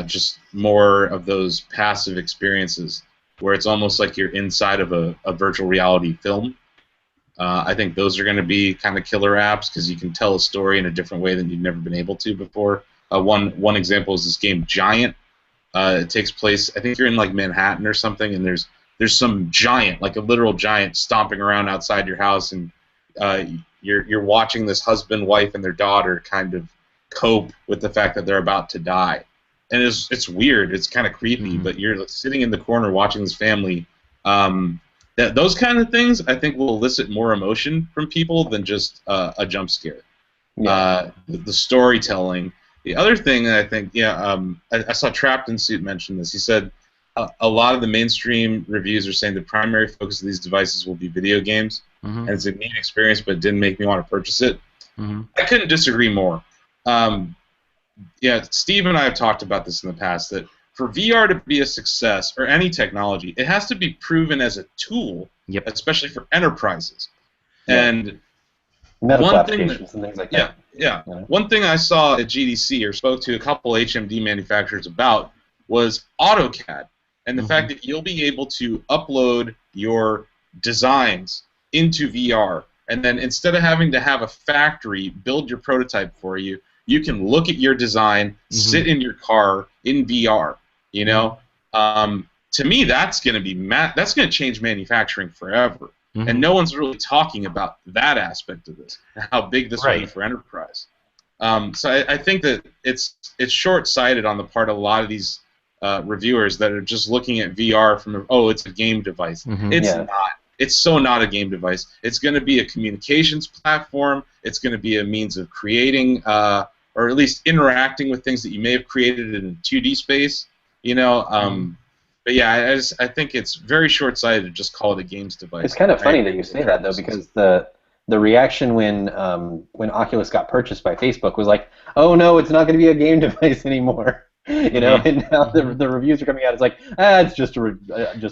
just more of those passive experiences where it's almost like you're inside of a virtual reality film. I think those are going to be kind of killer apps because you can tell a story in a different way than you've never been able to before. One example is this game Giant, It takes place, I think you're in like Manhattan or something, and there's some giant, like a literal giant, stomping around outside your house, and you're watching this husband, wife, and their daughter kind of cope with the fact that they're about to die. And it's weird, it's kind of creepy, but you're sitting in the corner watching this family. Those kind of things, I think, will elicit more emotion from people than just a jump scare. Yeah. The storytelling. The other thing that I think, I saw Trapped in Suit mention this. He said a lot of the mainstream reviews are saying the primary focus of these devices will be video games, and it's a neat experience, but it didn't make me want to purchase it. I couldn't disagree more. Steve and I have talked about this in the past, that for VR to be a success, or any technology, it has to be proven as a tool, especially for enterprises. And medical applications and things like that. One thing I saw at GDC, or spoke to a couple HMD manufacturers about, was AutoCAD, and the fact that you'll be able to upload your designs into VR, and then instead of having to have a factory build your prototype for you, you can look at your design, sit in your car in VR. You know, to me, that's going to be that's going to change manufacturing forever. And no one's really talking about that aspect of this, how big this will be for enterprise. So I think that it's short-sighted on the part of a lot of these reviewers that are just looking at VR from it's a game device. It's not. It's so not a game device. It's going to be a communications platform. It's going to be a means of creating, or at least interacting with things that you may have created in 2D space. You know, but yeah, I think it's very short-sighted to just call it a games device. It's kind of funny that you say that, though, because the reaction when Oculus got purchased by Facebook was like, oh no, it's not going to be a game device anymore. You know, and now the reviews are coming out. It's like, it's just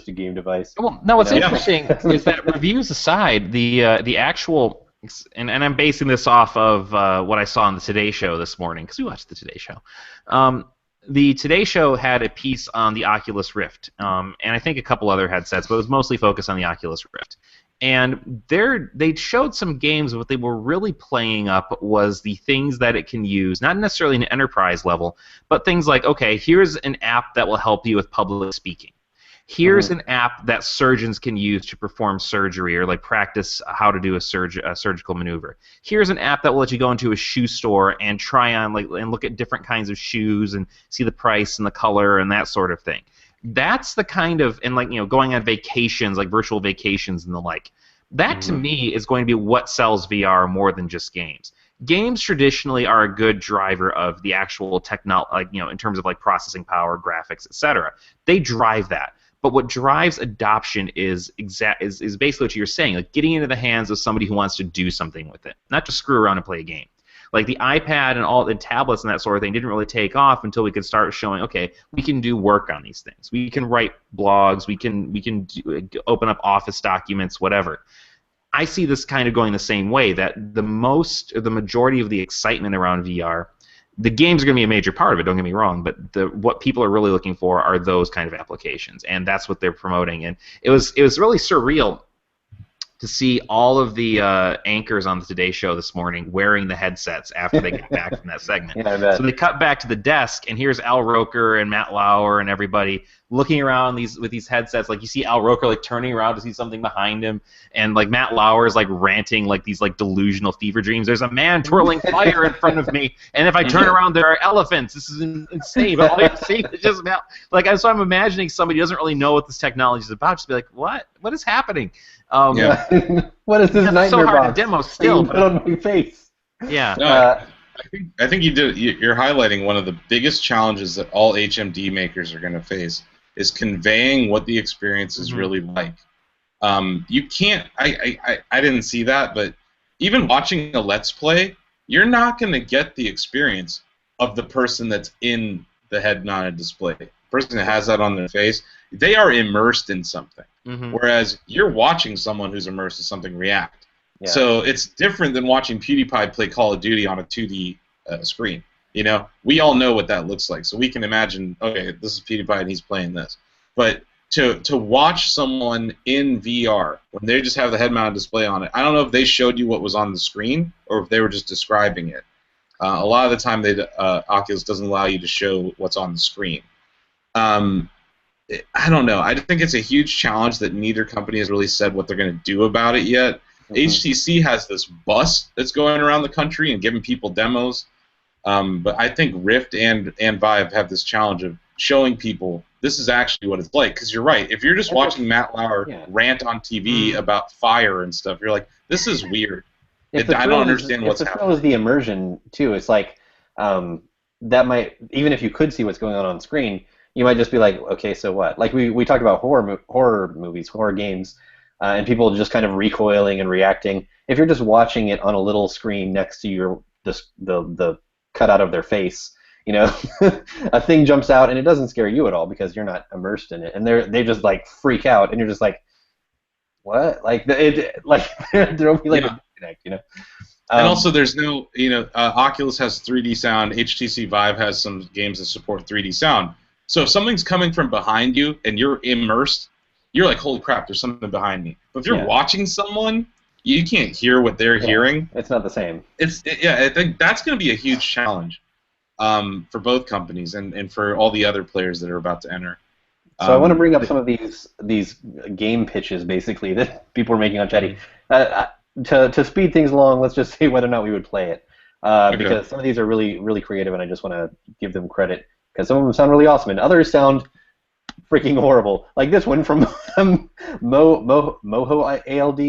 a game device. Well, no, what's interesting is that, reviews aside, the actual, and I'm basing this off of what I saw on the Today Show this morning, because we watched the Today Show. The Today Show had a piece on the Oculus Rift, and I think a couple other headsets, but it was mostly focused on the Oculus Rift. And they showed some games. What they were really playing up was the things that it can use, not necessarily an enterprise level, but things like, okay, here's an app that will help you with public speaking. Here's an app that surgeons can use to perform surgery, or like practice how to do a surgical maneuver. Here's an app that will let you go into a shoe store and try on and look at different kinds of shoes and see the price and the color and that sort of thing. That's the kind of, and going on vacations, like virtual vacations and the like. That to me is going to be what sells VR more than just games. Games traditionally are a good driver of the actual technology, in terms of like processing power, graphics, etc. They drive that. But what drives adoption is basically what you're saying, like getting into the hands of somebody who wants to do something with it, not just screw around and play a game. Like the iPad and all the tablets and that sort of thing didn't really take off until we could start showing, okay, we can do work on these things. We can write blogs. We can open up Office documents, whatever. I see this kind of going the same way, that the majority of the excitement around VR, the games are going to be a major part of it, don't get me wrong, but what people are really looking for are those kind of applications, and that's what they're promoting. And it was really surreal to see all of the anchors on the Today Show this morning wearing the headsets after they got back from that segment. Yeah, I bet. So they cut back to the desk, and here's Al Roker and Matt Lauer and everybody looking around with these headsets. Like, you see Al Roker turning around to see something behind him, and Matt Lauer is ranting these delusional fever dreams. There's a man twirling fire in front of me, and if I turn around, there are elephants. This is insane. But all you're seeing is just so I'm imagining somebody who doesn't really know what this technology is about, just be like, what is happening? What is this nightmare so hard box? to demo still. Put on my face. Yeah. No, I think you're highlighting one of the biggest challenges that all HMD makers are going to face, is conveying what the experience is really like. You can't. I didn't see that, but even watching a Let's Play, you're not going to get the experience of the person that's in the head-mounted display. The person that has that on their face, they are immersed in something. Whereas you're watching someone who's immersed in something react. Yeah. So it's different than watching PewDiePie play Call of Duty on a 2D screen. We all know what that looks like, so we can imagine, okay, this is PewDiePie and he's playing this. But to watch someone in VR when they just have the head-mounted display on it, I don't know if they showed you what was on the screen or if they were just describing it. A lot of the time, Oculus doesn't allow you to show what's on the screen. I don't know. I think it's a huge challenge that neither company has really said what they're going to do about it yet. HTC has this bus that's going around the country and giving people demos, but I think Rift and Vive have this challenge of showing people this is actually what it's like. Because you're right. If you're just watching Matt Lauer rant on TV about fire and stuff, you're like, this is weird. I don't understand what's happening. If the thrill is the immersion, too, it's like that might, even if you could see what's going on screen, you might just be like, okay, so what? Like we talked about horror movies, horror games, and people just kind of recoiling and reacting. If you're just watching it on a little screen next to the cutout of their face, you know, a thing jumps out and it doesn't scare you at all because you're not immersed in it, and they just like freak out, and you're just like, what? Like there'll be like a disconnect, you know. And also, there's no, Oculus has 3D sound. HTC Vive has some games that support 3D sound. So if something's coming from behind you and you're immersed, you're like, holy crap, there's something behind me. But if you're watching someone, you can't hear what they're hearing. It's not the same. I think that's going to be a huge challenge for both companies and for all the other players that are about to enter. So I want to bring up some of these game pitches, basically, that people are making on Chatty. To speed things along, let's just say whether or not we would play it. Because some of these are really, really creative, and I just want to give them credit. Because some of them sound really awesome, and others sound freaking horrible. Like this one from Moho ALD,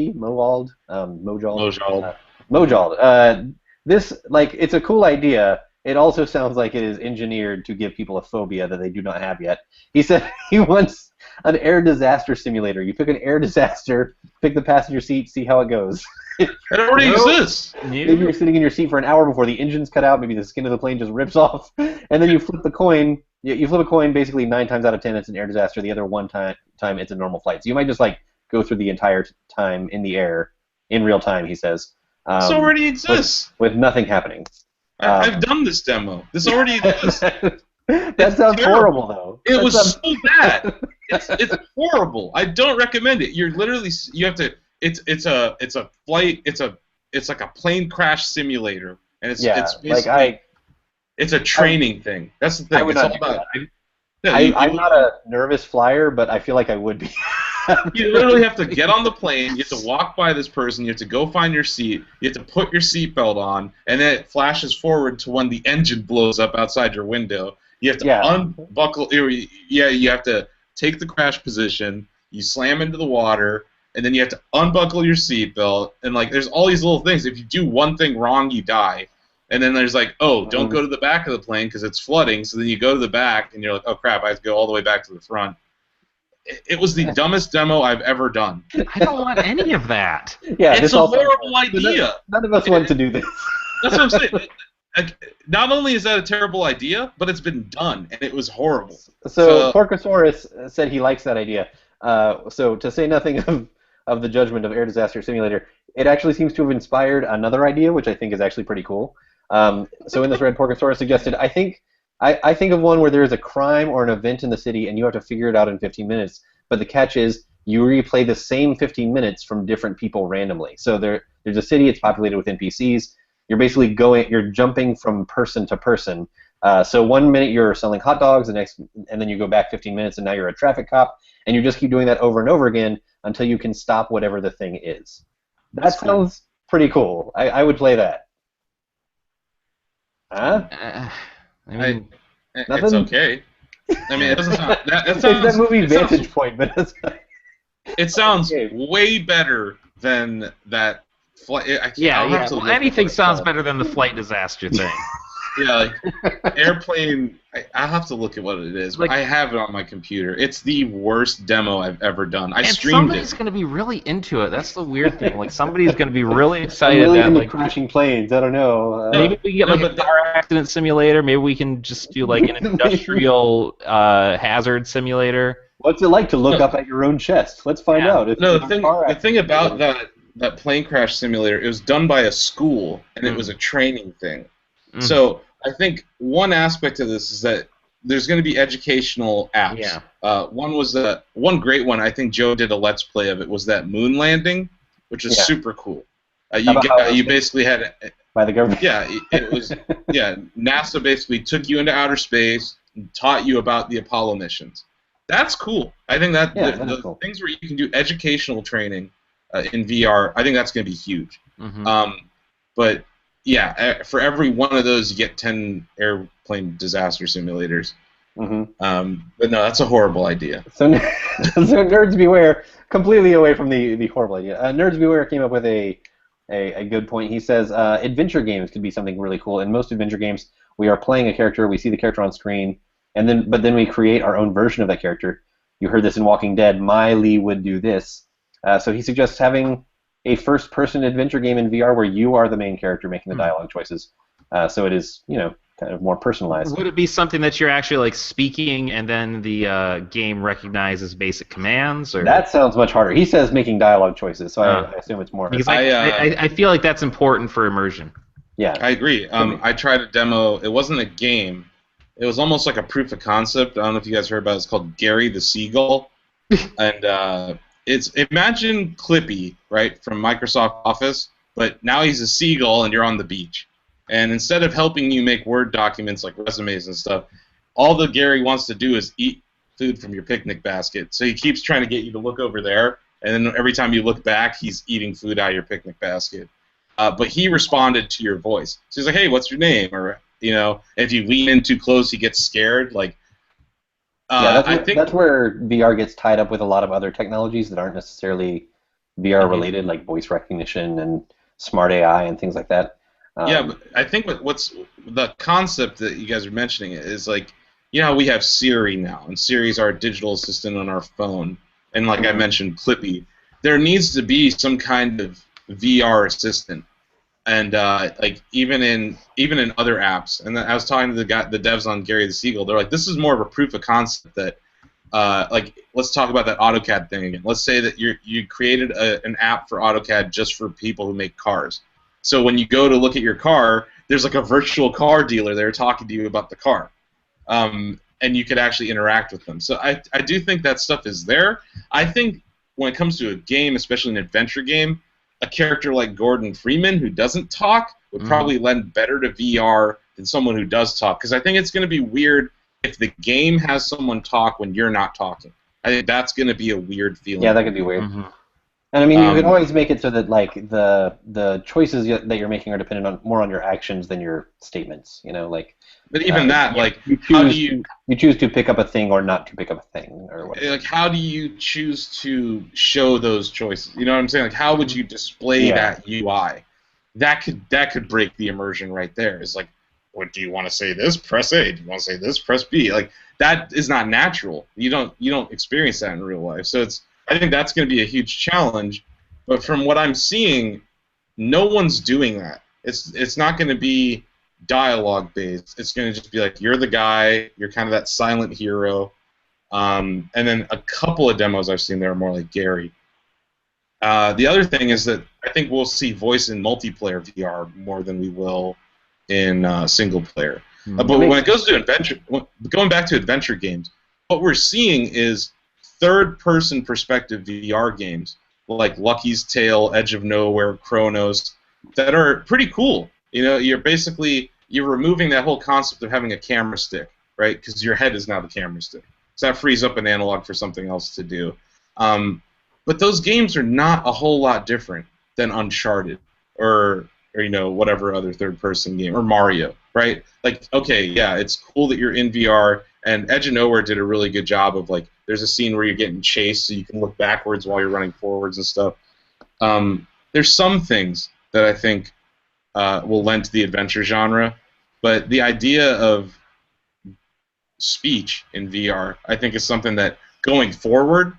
Mojald. This, like, it's a cool idea. It also sounds like it is engineered to give people a phobia that they do not have yet. He said he wants an air disaster simulator. You pick an air disaster, pick the passenger seat, see how it goes. It already exists. Maybe you're sitting in your seat for an hour before the engine's cut out. Maybe the skin of the plane just rips off, and then you flip the coin. You flip a coin. Basically, 9 times out of 10, it's an air disaster. The other one time it's a normal flight. So you might just like go through the entire time in the air in real time. He says. This already exists with nothing happening. I've done this demo. This already exists. That sounds horrible, though. It was so bad. It's horrible. I don't recommend it. You have to. It's a flight. It's like a plane crash simulator, and it's basically it's a training thing. That's the thing. I would not do that. I'm not a nervous flyer, but I feel like I would be. You literally have to get on the plane. You have to walk by this person. You have to go find your seat. You have to put your seatbelt on, and then it flashes forward to when the engine blows up outside your window. You have to unbuckle. You have to take the crash position. You slam into the water, and then you have to unbuckle your seatbelt. And like, there's all these little things. If you do one thing wrong, you die. And then there's like, oh, don't go to the back of the plane because it's flooding. So then you go to the back, and you're like, oh crap, I have to go all the way back to the front. It was the dumbest demo I've ever done. I don't want any of that. Yeah, it's a horrible idea. None of us want to do this. That's what I'm saying. Not only is that a terrible idea, but it's been done, and it was horrible. So Porcosaurus said he likes that idea. So to say nothing of the judgment of Air Disaster Simulator, it actually seems to have inspired another idea, which I think is actually pretty cool. So in this thread, Porcosaurus suggested, I think of one where there is a crime or an event in the city, and you have to figure it out in 15 minutes. But the catch is you replay the same 15 minutes from different people randomly. So there's a city, it's populated with NPCs. You're basically you're jumping from person to person. So 1 minute you're selling hot dogs, and then you go back 15 minutes, and now you're a traffic cop, and you just keep doing that over and over again until you can stop whatever the thing is. That sounds pretty cool. I would play that. Huh? I mean, it's okay. I mean, it doesn't sound. That sounds. It's that movie Vantage Point, but it's. It sounds way better than that. Anything sounds better than the flight disaster thing. Yeah, like airplane. I have to look at what it is, but I have it on my computer. It's the worst demo I've ever done. I streamed it. Somebody's going to be really into it. That's the weird thing. Like, somebody's going to be really excited. Really into crashing planes. I don't know. Maybe we can get a car accident simulator. Maybe we can just do like an industrial hazard simulator. What's it like to look up at your own chest? Let's find out. The thing about that plane crash simulator, it was done by a school, and it was a training thing. Mm-hmm. So I think one aspect of this is that there's going to be educational apps. Yeah. One great one, I think Joe did a Let's Play of it, was that moon landing, which is super cool. You basically had by the government. Yeah, it was. Yeah, NASA basically took you into outer space, taught you about the Apollo missions. That's cool. I think that the cool. things where you can do educational training in VR, I think that's going to be huge. But yeah, for every one of those, you get 10 airplane disaster simulators. But no, that's a horrible idea. So Nerds Beware, completely away from the horrible idea. Nerds Beware came up with a good point. He says adventure games could be something really cool. In most adventure games, we are playing a character, we see the character on screen, but then we create our own version of that character. You heard this in Walking Dead. Miley would do this. So he suggests having a first-person adventure game in VR where you are the main character making the dialogue choices. So it is, kind of more personalized. Would it be something that you're actually like speaking and then the game recognizes basic commands? Or? That sounds much harder. He says making dialogue choices, so I assume it's more. Because I feel like that's important for immersion. Yeah, I agree. I tried a demo. It wasn't a game. It was almost like a proof of concept. I don't know if you guys heard about it. It's called Gary the Seagull, and imagine Clippy, right, from Microsoft Office, but now he's a seagull and you're on the beach. And instead of helping you make Word documents like resumes and stuff, all that Gary wants to do is eat food from your picnic basket. So he keeps trying to get you to look over there, and then every time you look back, he's eating food out of your picnic basket. But he responded to your voice. So he's like, hey, what's your name? Or, if you lean in too close, he gets scared. I think that's where VR gets tied up with a lot of other technologies that aren't necessarily VR related, like voice recognition and smart AI and things like that. But I think what's the concept that you guys are mentioning is like, we have Siri now, and Siri's our digital assistant on our phone, and like I mentioned, Clippy. There needs to be some kind of VR assistant, and even in other apps. And I was talking to the devs on Gary the Seagull. They're like, this is more of a proof of concept that, let's talk about that AutoCAD thing again. Let's say that you created an app for AutoCAD just for people who make cars. So when you go to look at your car, there's like a virtual car dealer there talking to you about the car, and you could actually interact with them. So I do think that stuff is there. I think when it comes to a game, especially an adventure game, a character like Gordon Freeman who doesn't talk would probably lend better to VR than someone who does talk, because I think it's going to be weird if the game has someone talk when you're not talking. I think that's going to be a weird feeling. Yeah, that could be weird. And I mean, you could always make it so that like the choices that you're making are dependent more on your actions than your statements. But even that, how do you choose to pick up a thing or not to pick up a thing, or whatever? Like, how do you choose to show those choices? You know what I'm saying? Like, how would you display that UI? That could break the immersion right there. It's like, what do you want to say? This, press A. Do you want to say this, press B? Like, that is not natural. You don't experience that in real life. So I think that's going to be a huge challenge. But from what I'm seeing, no one's doing that. It's not going to be dialogue based. It's going to just be like, you're the guy, you're kind of that silent hero, and then a couple of demos I've seen there are more like Gary. The other thing is that I think we'll see voice in multiplayer VR more than we will in single player. But when it goes to going back to adventure games, what we're seeing is third-person perspective VR games like Lucky's Tale, Edge of Nowhere, Chronos, that are pretty cool. You're removing that whole concept of having a camera stick, right? Because your head is now the camera stick. So that frees up an analog for something else to do. But those games are not a whole lot different than Uncharted or whatever other third-person game, or Mario, right? Like, okay, yeah, it's cool that you're in VR, and Edge of Nowhere did a really good job of, like, there's a scene where you're getting chased so you can look backwards while you're running forwards and stuff. There's some things that I think will lend to the adventure genre, but the idea of speech in VR, I think, is something that, going forward,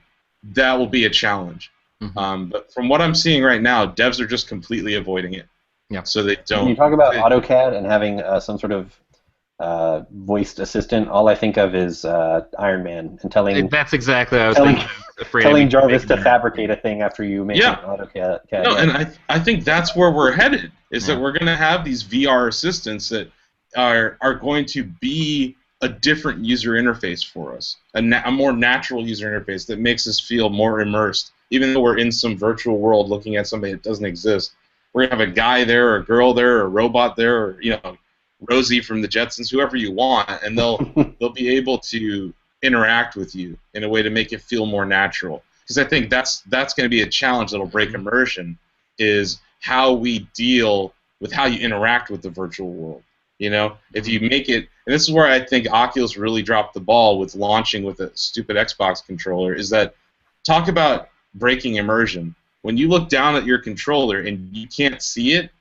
that will be a challenge. But from what I'm seeing right now, devs are just completely avoiding it. Yeah. So they don't. When you talk about AutoCAD and having some sort of voiced assistant, all I think of is Iron Man and telling. That's exactly what I was thinking. Telling Jarvis to fabricate a thing after you make an AutoCAD. No, and I think that's where we're headed. Is that we're going to have these VR assistants that are going to be a different user interface for us, a more natural user interface that makes us feel more immersed, even though we're in some virtual world looking at something that doesn't exist. We're going to have a guy there, or a girl there, or a robot there, or Rosie from the Jetsons, whoever you want, and they'll be able to interact with you in a way to make it feel more natural. Because I think that's going to be a challenge that'll break immersion, is how we deal with how you interact with the virtual world. You know, if you make it, and this is where I think Oculus really dropped the ball with launching with a stupid Xbox controller, is that talk about breaking immersion. When you look down at your controller and you can't see it,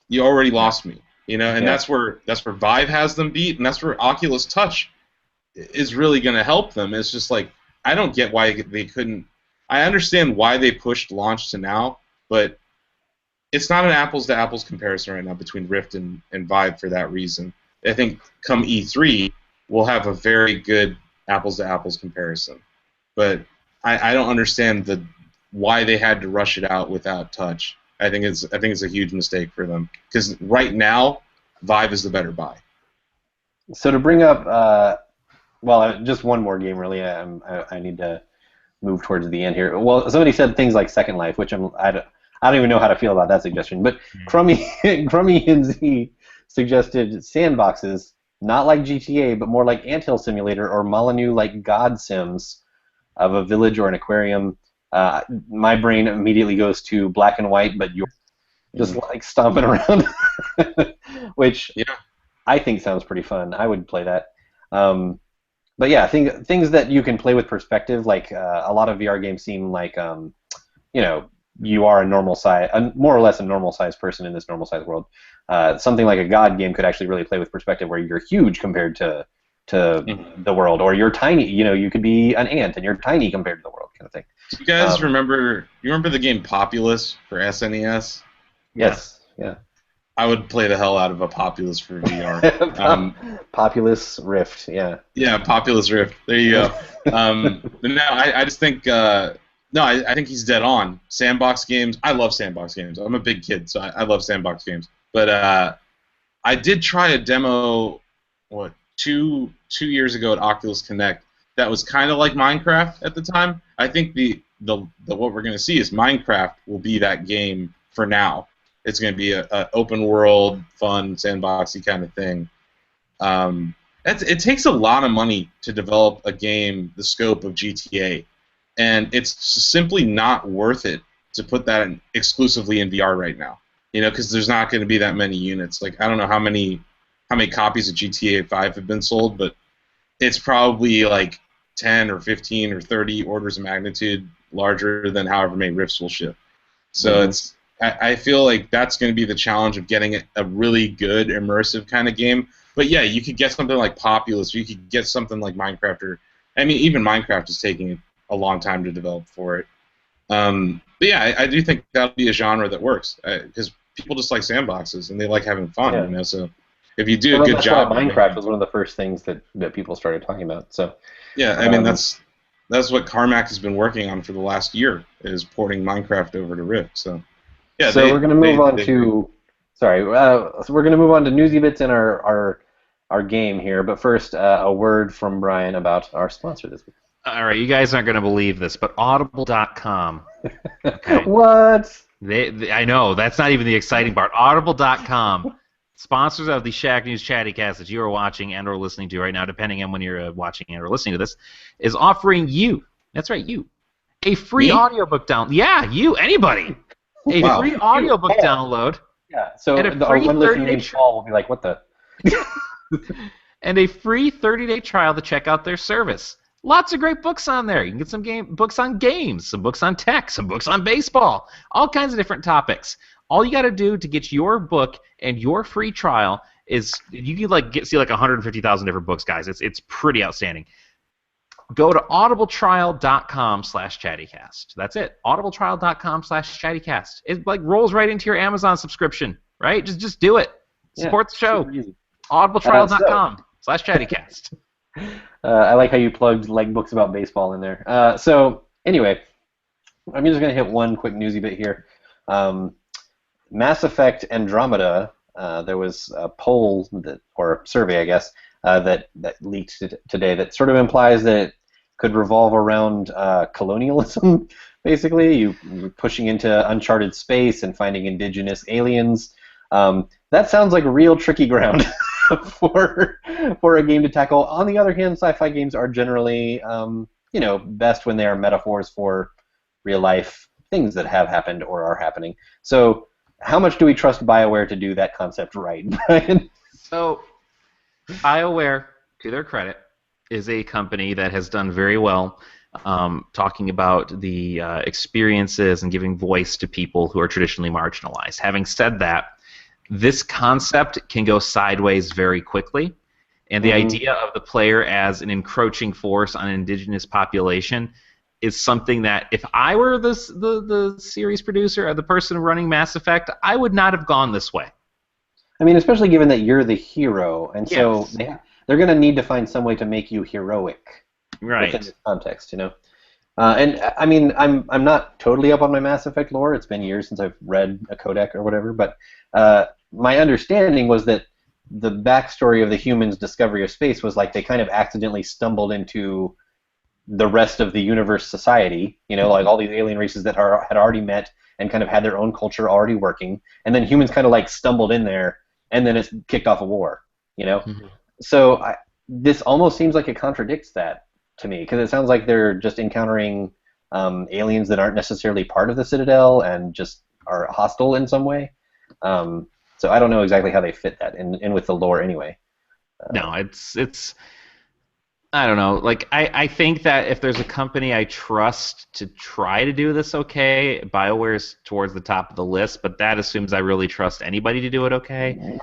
you already lost me. You know, and that's where Vive has them beat, and that's where Oculus Touch is really going to help them. It's just like, I don't get why they couldn't. I understand why they pushed launch to now, but it's not an apples-to-apples comparison right now between Rift and Vive for that reason. I think come E3, we'll have a very good apples-to-apples comparison. But I don't understand why they had to rush it out without touch. I think it's a huge mistake for them, because right now, Vive is the better buy. So to bring up, just one more game really. I need to move towards the end here. Well, somebody said things like Second Life, which I don't even know how to feel about that suggestion. But Crummy and Z suggested sandboxes, not like GTA, but more like Anthill Simulator or Molyneux like God Sims of a village or an aquarium. My brain immediately goes to Black and White, but you're just like stomping around, which I think sounds pretty fun. I would play that. But yeah, things that you can play with perspective, like a lot of VR games seem like, you are a normal size, more or less a normal sized person in this normal sized world. Something like a God game could actually really play with perspective, where you're huge compared to the world, or you're tiny. You know, you could be an ant and you're tiny compared to the world, kind of thing. Do you guys remember the game Populous for SNES? Yes. Yeah. I would play the hell out of a Populous for VR. Populus Rift, yeah. Yeah, Populous Rift. There you go. But no, I just think I think he's dead on. Sandbox games. I love sandbox games. I'm a big kid, so I love sandbox games. But I did try a demo, two years ago at Oculus Connect. That was kind of like Minecraft at the time. I think the what we're going to see is Minecraft will be that game for now. It's going to be a open world, fun, sandboxy kind of thing. It takes a lot of money to develop a game the scope of GTA, and it's simply not worth it to put that exclusively in VR right now. You know, because there's not going to be that many units. Like, I don't know how many copies of GTA 5 have been sold, but it's probably like 10 or 15 or 30 orders of magnitude larger than however many Rifts will ship. So I feel like that's going to be the challenge of getting a really good immersive kind of game. But yeah, you could get something like Populous, or you could get something like Minecraft, even Minecraft is taking a long time to develop for it. But yeah, I do think that'll be a genre that works, because people just like sandboxes and they like having fun. Yeah. You know, so if you do a good job, Minecraft was one of the first things that people started talking about. So yeah, I mean that's what Carmack has been working on for the last year, is porting Minecraft over to Rift. So yeah, so we're going to move on to we're going to move on to newsy bits in our game here. But first, a word from Brian about our sponsor this week. All right, you guys aren't going to believe this, but Audible.com. Okay. What? I know, that's not even the exciting part. Audible.com, sponsors of the Shack News Chattycast that you are watching and or listening to right now, depending on when you're watching and or listening to this, is offering you, that's right, you, a free audiobook download. Yeah, you, anybody. A free audiobook download. Yeah, so our one listener named Paul will be like, what the? And a free 30-day trial to check out their service. Lots of great books on there. You can get some books on games, some books on tech, some books on baseball, all kinds of different topics. All you got to do to get your book and your free trial is you can see 150,000 different books, guys. It's pretty outstanding. Go to audibletrial.com/chattycast. That's it. audibletrial.com/chattycast. It rolls right into your Amazon subscription, right? Just do it. Support the show. audibletrial.com/chattycast. I like how you plugged books about baseball in there. So anyway, I'm just going to hit one quick newsy bit here. Mass Effect Andromeda, there was a poll or survey, I guess, that leaked today that sort of implies that it could revolve around colonialism, basically. You're pushing into uncharted space and finding indigenous aliens. That sounds like real tricky ground for a game to tackle. On the other hand, sci-fi games are generally, best when they are metaphors for real life things that have happened or are happening. So, how much do we trust BioWare to do that concept right, Brian? So, BioWare, to their credit, is a company that has done very well talking about the experiences and giving voice to people who are traditionally marginalized. Having said that, this concept can go sideways very quickly, and the idea of the player as an encroaching force on an indigenous population is something that, if I were the series producer or the person running Mass Effect, I would not have gone this way. I mean, especially given that you're the hero, and so they're going to need to find some way to make you heroic within this context, And I mean, I'm not totally up on my Mass Effect lore. It's been years since I've read a codec or whatever, but my understanding was that the backstory of the humans' discovery of space was like they kind of accidentally stumbled into the rest of the universe society, like all these alien races that had already met and kind of had their own culture already working, and then humans kind of like stumbled in there, and then it's kicked off a war, So this almost seems like it contradicts that to me, because it sounds like they're just encountering aliens that aren't necessarily part of the Citadel and just are hostile in some way. So I don't know exactly how they fit that in with the lore anyway. No, it's I don't know. Like, I think that if there's a company I trust to try to do this okay, BioWare's towards the top of the list, but that assumes I really trust anybody to do it okay.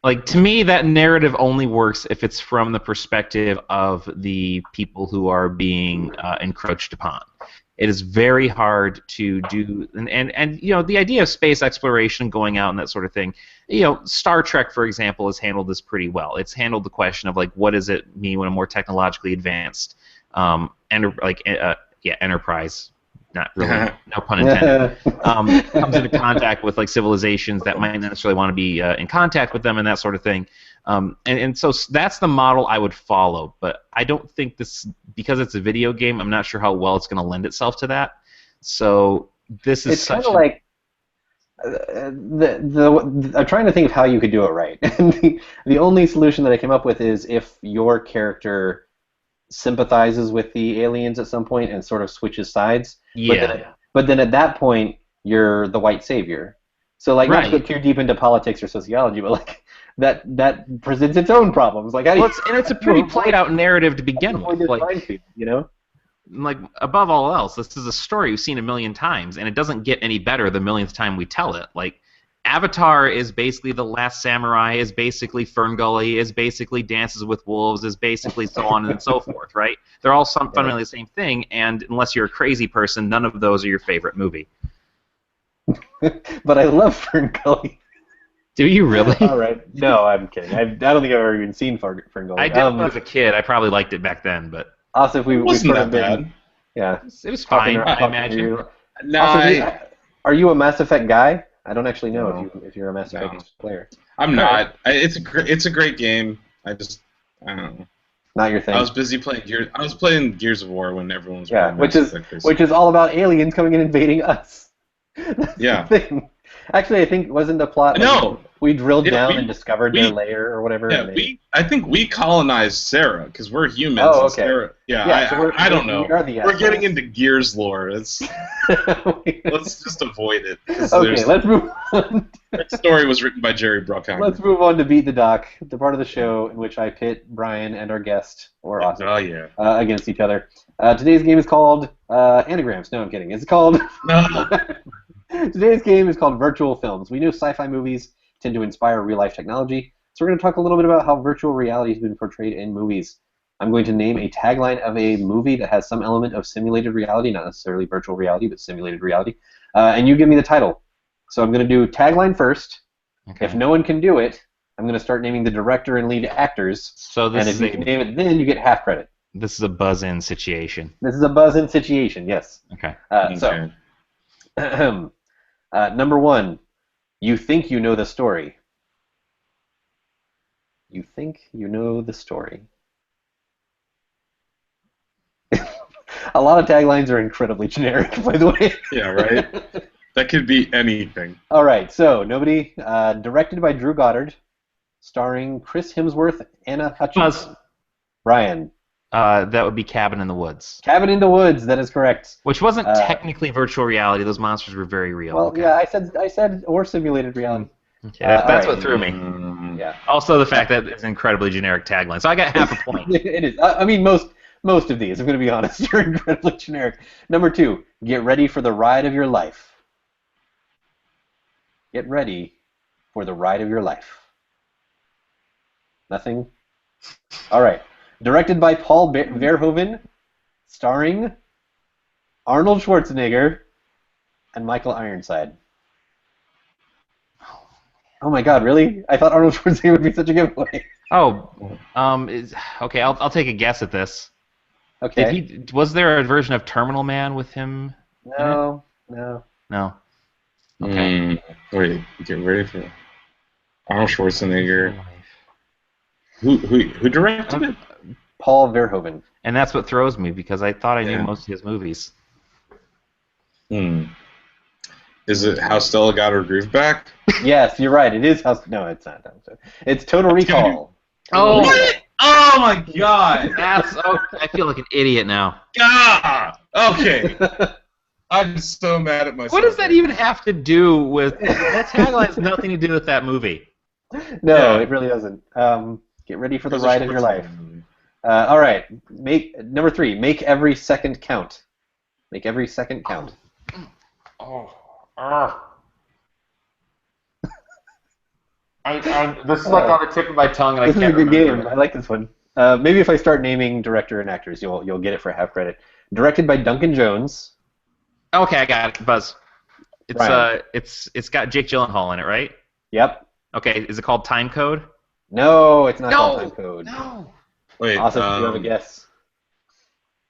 Like, to me, that narrative only works if it's from the perspective of the people who are being encroached upon. It is very hard to do, and the idea of space exploration, going out and that sort of thing. Star Trek, for example, has handled this pretty well. It's handled the question of like, what does it mean when a more technologically advanced, enterprise, not really, no pun intended, comes into contact with like civilizations that might not necessarily want to be in contact with them and that sort of thing. And so that's the model I would follow, but I don't think this, because it's a video game, I'm not sure how well it's going to lend itself to that. So this is kind of like I'm trying to think of how you could do it right. And the only solution that I came up with is if your character sympathizes with the aliens at some point and sort of switches sides. Yeah. But then at that point, you're the white savior. So like, not to go too deep into politics or sociology, but like that presents its own problems. Like, and it's a pretty played out narrative to begin with. Like, like, above all else, this is a story we've seen a million times, and it doesn't get any better the millionth time we tell it. Like, Avatar is basically The Last Samurai, is basically Ferngully, is basically Dances with Wolves, is basically so on and so forth, right? They're all fundamentally the same thing, and unless you're a crazy person, none of those are your favorite movie. But I love Ferngully. Do you really? All right. No, I'm kidding. I don't think I've ever even seen Ferngully. I did when I was a kid. I probably liked it back then, but also, if it wasn't that bad. Yeah, it was fine. I imagine. No, also, are you a Mass Effect guy? I don't actually know if you're a Mass Effect player. I'm not. It's a great game. I don't know. Not your thing. I was busy playing Gears. I was playing Gears of War when everyone was playing which is all about aliens coming and invading us. That's the thing. Actually, I think wasn't the plot. No, we drilled down and discovered their lair or whatever. Yeah, I think we colonized Sarah because we're humans. Oh, okay. Sarah, so I don't know. We're getting into Gears lore. Let's just avoid it. Okay, let's move on. That story was written by Jerry Bruckheimer. Let's move on to Beat the Doc, the part of the show in which I pit Brian and our guest, or Austin, against each other. Today's game is called Anagrams. No, I'm kidding. It's called... Today's game is called Virtual Films. We know sci-fi movies tend to inspire real-life technology, so we're going to talk a little bit about how virtual reality has been portrayed in movies. I'm going to name a tagline of a movie that has some element of simulated reality, not necessarily virtual reality, but simulated reality, and you give me the title. So I'm going to do tagline first. Okay. If no one can do it, I'm going to start naming the director and lead actors, and if you can name it, then you get half credit. This is a buzz-in situation. This is a buzz-in situation, yes. Okay. So, number one, you think you know the story. You think you know the story. A lot of taglines are incredibly generic, by the way. Yeah, right? That could be anything. All right, so nobody. Directed by Drew Goddard, starring Chris Hemsworth, Anna Hutchins. Buzz. Brian. That would be Cabin in the Woods. Cabin in the Woods. That is correct. Which wasn't technically virtual reality. Those monsters were very real. Well, okay. yeah, I said or simulated reality. Okay, that's right. what threw me. Yeah. Also, the fact that it's an incredibly generic tagline. So I got half a point. It is. I mean, most of these, I'm going to be honest, are incredibly generic. Number 2, get ready for the ride of your life. Get ready for the ride of your life. Nothing? All right. Directed by Paul Verhoeven, starring Arnold Schwarzenegger and Michael Ironside. Oh my God, really? I thought Arnold Schwarzenegger would be such a giveaway. Oh, okay. I'll take a guess at this. Okay. Was there a version of Terminal Man with him? No. Okay. Wait, get ready for Arnold Schwarzenegger. Who directed it? Paul Verhoeven. And that's what throws me because I thought I knew most of his movies. Is it How Stella Got Her Groove Back? Yes, you're right. It is House. No, it's not. It's Total Recall. Oh. What? Oh my God! I feel like an idiot now. God! Okay. I'm so mad at myself. What does that even have to do with... That tagline has nothing to do with that movie. No, it really doesn't. Get ready for the ride of your life. All right. Number 3. Make every second count. Make every second count. This is like on the tip of my tongue, and this I can't is a good remember. game. I like this one. Maybe if I start naming director and actors, you'll get it for half credit. Directed by Duncan Jones. Okay, I got it. Buzz. Ryan. It's got Jake Gyllenhaal in it, right? Yep. Okay, is it called Time Code? No, it's not called Time Code. No. Wait, Awesome. Do you have a guess?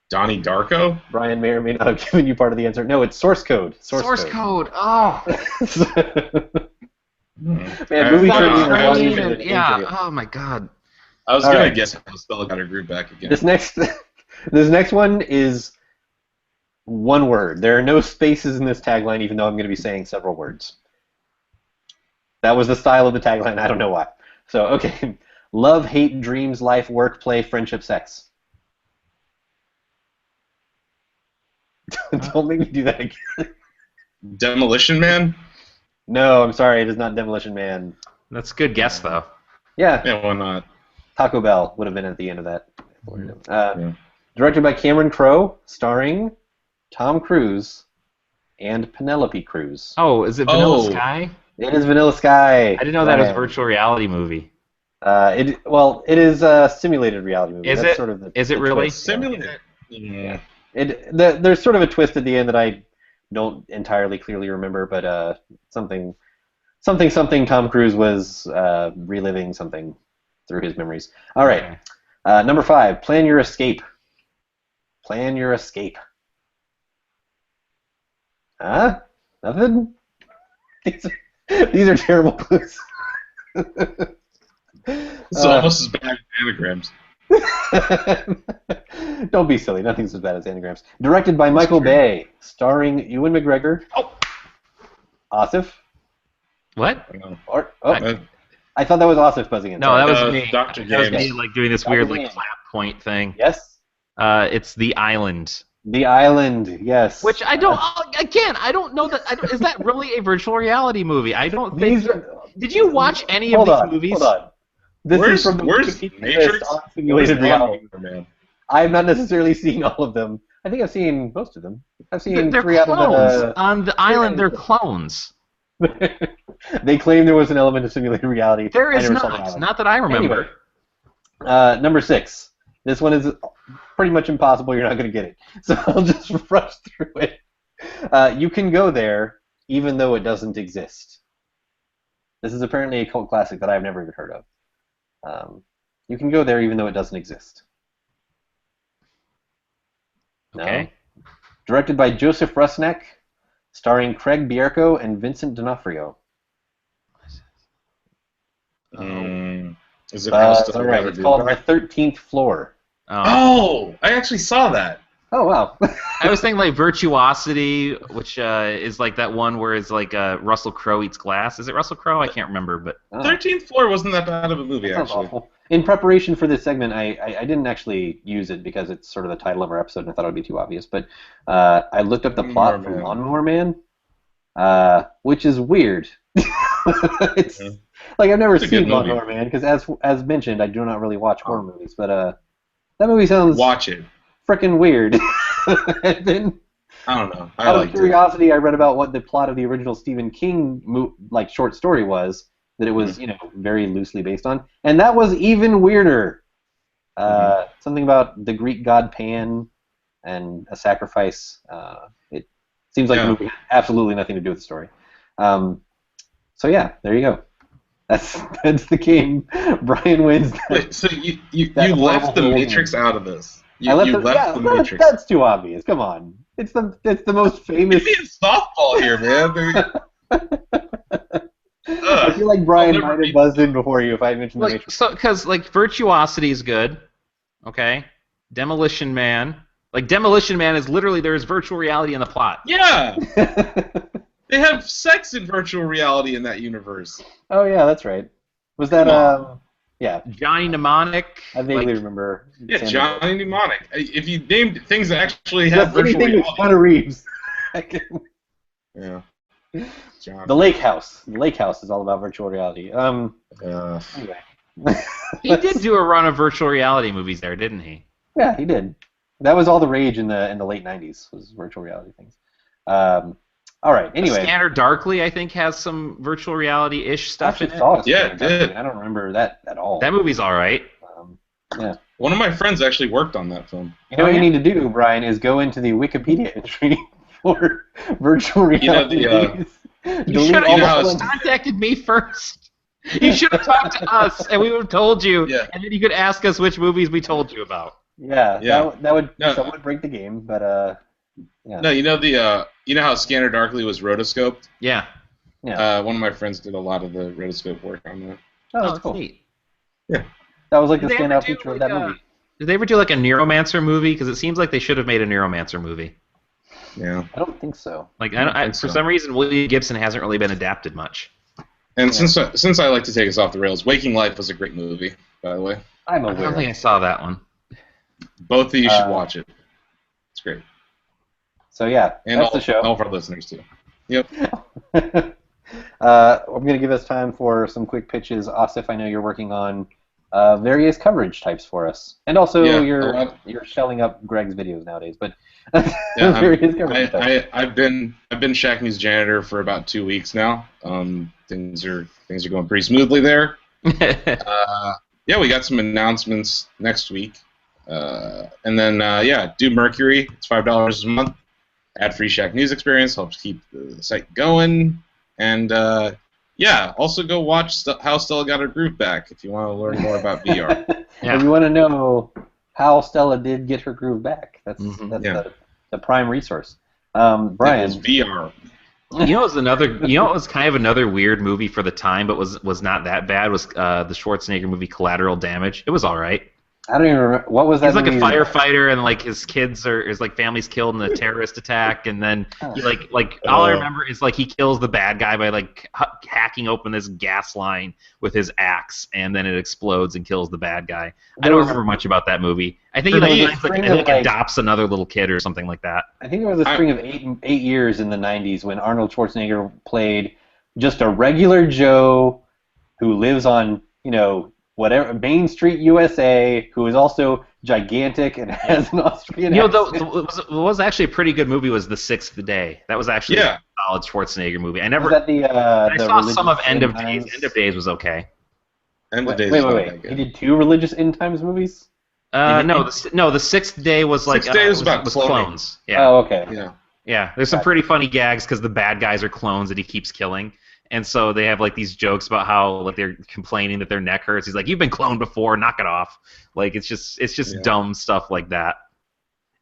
Donnie Darko? Brian may or may not have given you part of the answer. No, it's Source Code. Source code. Oh. Man, movie trivia. Yeah. Oh my God. I was gonna guess How Stella Got Her Groove Back again. This next one is one word. There are no spaces in this tagline, even though I'm going to be saying several words. That was the style of the tagline. I don't know why. So, okay. Love, hate, dreams, life, work, play, friendship, sex. Don't make me do that again. Demolition Man? No, I'm sorry. It is not Demolition Man. That's a good guess, though. Yeah. Yeah, why not? Taco Bell would have been at the end of that. Directed by Cameron Crowe, starring Tom Cruise and Penelope Cruz. Oh, is it Vanilla Sky? It is Vanilla Sky. I didn't know that was a virtual reality movie. It is a simulated reality movie. Is That's it? Sort of Is it really? Simulated. Yeah. There's sort of a twist at the end that I don't entirely clearly remember, but something Tom Cruise was reliving something through his memories. All right. Number 5, plan your escape. Plan your escape. Huh? Nothing? These are terrible clues. It's almost as bad as anagrams. Don't be silly. Nothing's as bad as anagrams. Directed by Michael Bay, starring Ewan McGregor. Oh. Asif. What? I thought that was Asif buzzing in. No, that was me. Dr. That was James. me, like doing this weird like clap point thing. Yes. It's The Island. The Island. Yes. Which I don't. Again, I don't know that. Is that really a virtual reality movie? I don't think. Did you watch any of these movies? Hold on. Where's Matrix? Simulated reality, man. I've not necessarily seen all of them. I think I've seen most of them. I've seen they're 3 clones. out of the. On the island, they're clones. They claim there was an element of simulated reality. There is not. Not that I remember. Anyway, number 6. This one is pretty much impossible. You're not going to get it. So I'll just rush through it. You can go there even though it doesn't exist. This is apparently a cult classic that I've never even heard of. You can go there even though it doesn't exist. Okay. No. Directed by Joseph Rusnak, starring Craig Bierko and Vincent D'Onofrio. Is it all right. It's called The 13th Floor. Oh, I actually saw that. Oh wow. I was thinking like Virtuosity, which is like that one where it's like Russell Crowe eats glass. Is it Russell Crowe? I can't remember, but 13th Floor wasn't that bad of a movie, that sounds actually. awful. In preparation for this segment, I didn't actually use it because it's sort of the title of our episode, and I thought it would be too obvious. But I looked up the plot for Lawnmower Man, which is weird. It's like I've never seen Lawnmower Man because, as mentioned, I do not really watch horror movies. But that movie sounds freaking weird. And then I don't know. Out of curiosity, I read about what the plot of the original Stephen King short story was. That it was, very loosely based on, and that was even weirder. Something about the Greek god Pan and a sacrifice. It seems like the movie had absolutely nothing to do with the story. So yeah, there you go. That's the game. Brian wins. Wait, so you left the Matrix out of this? You left the Matrix. That's too obvious. Come on, it's the most famous. You're being softball here, man. I feel like Brian might have buzzed in before you if I mentioned the Matrix. So, because Virtuosity is good, okay. Demolition Man, Demolition Man is literally there is virtual reality in the plot. Yeah. They have sex in virtual reality in that universe. Oh yeah, that's right. Was that yeah? Johnny Mnemonic. I vaguely remember. Yeah, Johnny Mnemonic. If you named things that actually have virtual reality. Keanu Reeves. Yeah. John. The Lake House. The Lake House is all about virtual reality. Anyway. He did do a run of virtual reality movies there, didn't he? Yeah, he did. That was all the rage in the late '90s. Was virtual reality things. All right. Anyway, Scanner Darkly, I think, has some virtual reality-ish stuff in it. Yeah, it did. I don't remember that at all. That movie's all right. Yeah. One of my friends actually worked on that film. You know what you need to do, Brian, is go into the Wikipedia entry for virtual reality. You should have contacted me first. You should have talked to us, and we would have told you, and then you could ask us which movies we told you about. Yeah. That would somewhat break the game, but yeah. No, you know how Scanner Darkly was rotoscoped? Yeah. Yeah. One of my friends did a lot of the rotoscope work on that. Oh, that's cool. Neat. Yeah. That was like the standout feature of that movie. Did they ever do like a Neuromancer movie? Because it seems like they should have made a Neuromancer movie. Yeah. I don't think so. Like for some reason, Willie Gibson hasn't really been adapted much. And since I like to take us off the rails, Waking Life was a great movie, by the way. I'm aware. I don't think I saw that one. Both of you should watch it. It's great. So yeah, and that's the show. All of our listeners too. Yep. I'm going to give us time for some quick pitches. Asif, I know you're working on various coverage types for us, and also you're shelling up Greg's videos nowadays. But various coverage types. I've been Shaq News janitor for about 2 weeks now. Things are going pretty smoothly there. We got some announcements next week, and then do Mercury. It's $5 a month. Ad-free Shaq News experience helps keep the site going, and also go watch how Stella got her groove back if you want to learn more about VR. If you want to know how Stella did get her groove back, that's the prime resource. Brian, it was VR. You know, it was kind of another weird movie for the time, but was not that bad. Was the Schwarzenegger movie Collateral Damage? It was all right. I don't even remember. What was that? He's like a firefighter, and like his kids his like family's killed in a terrorist attack, and then he all I remember is like he kills the bad guy by like hacking open this gas line with his axe, and then it explodes and kills the bad guy. I don't remember much about that movie. I think he adopts another little kid or something like that. I think there was a string of eight years in the '90s when Arnold Schwarzenegger played just a regular Joe who lives on whatever Main Street, USA, who is also gigantic and has an Austrian accent. What was actually a pretty good movie was The Sixth Day. That was actually a solid Schwarzenegger movie. I saw some of End of Days. End of Days was okay. Wait. He did 2 religious end times movies? No, The Sixth Day was like Sixth Day was about clones. Yeah. Oh, okay. Yeah. There's some pretty funny gags because the bad guys are clones that he keeps killing. And so they have like these jokes about how like they're complaining that their neck hurts. He's like, "You've been cloned before, knock it off." Like it's just dumb stuff like that.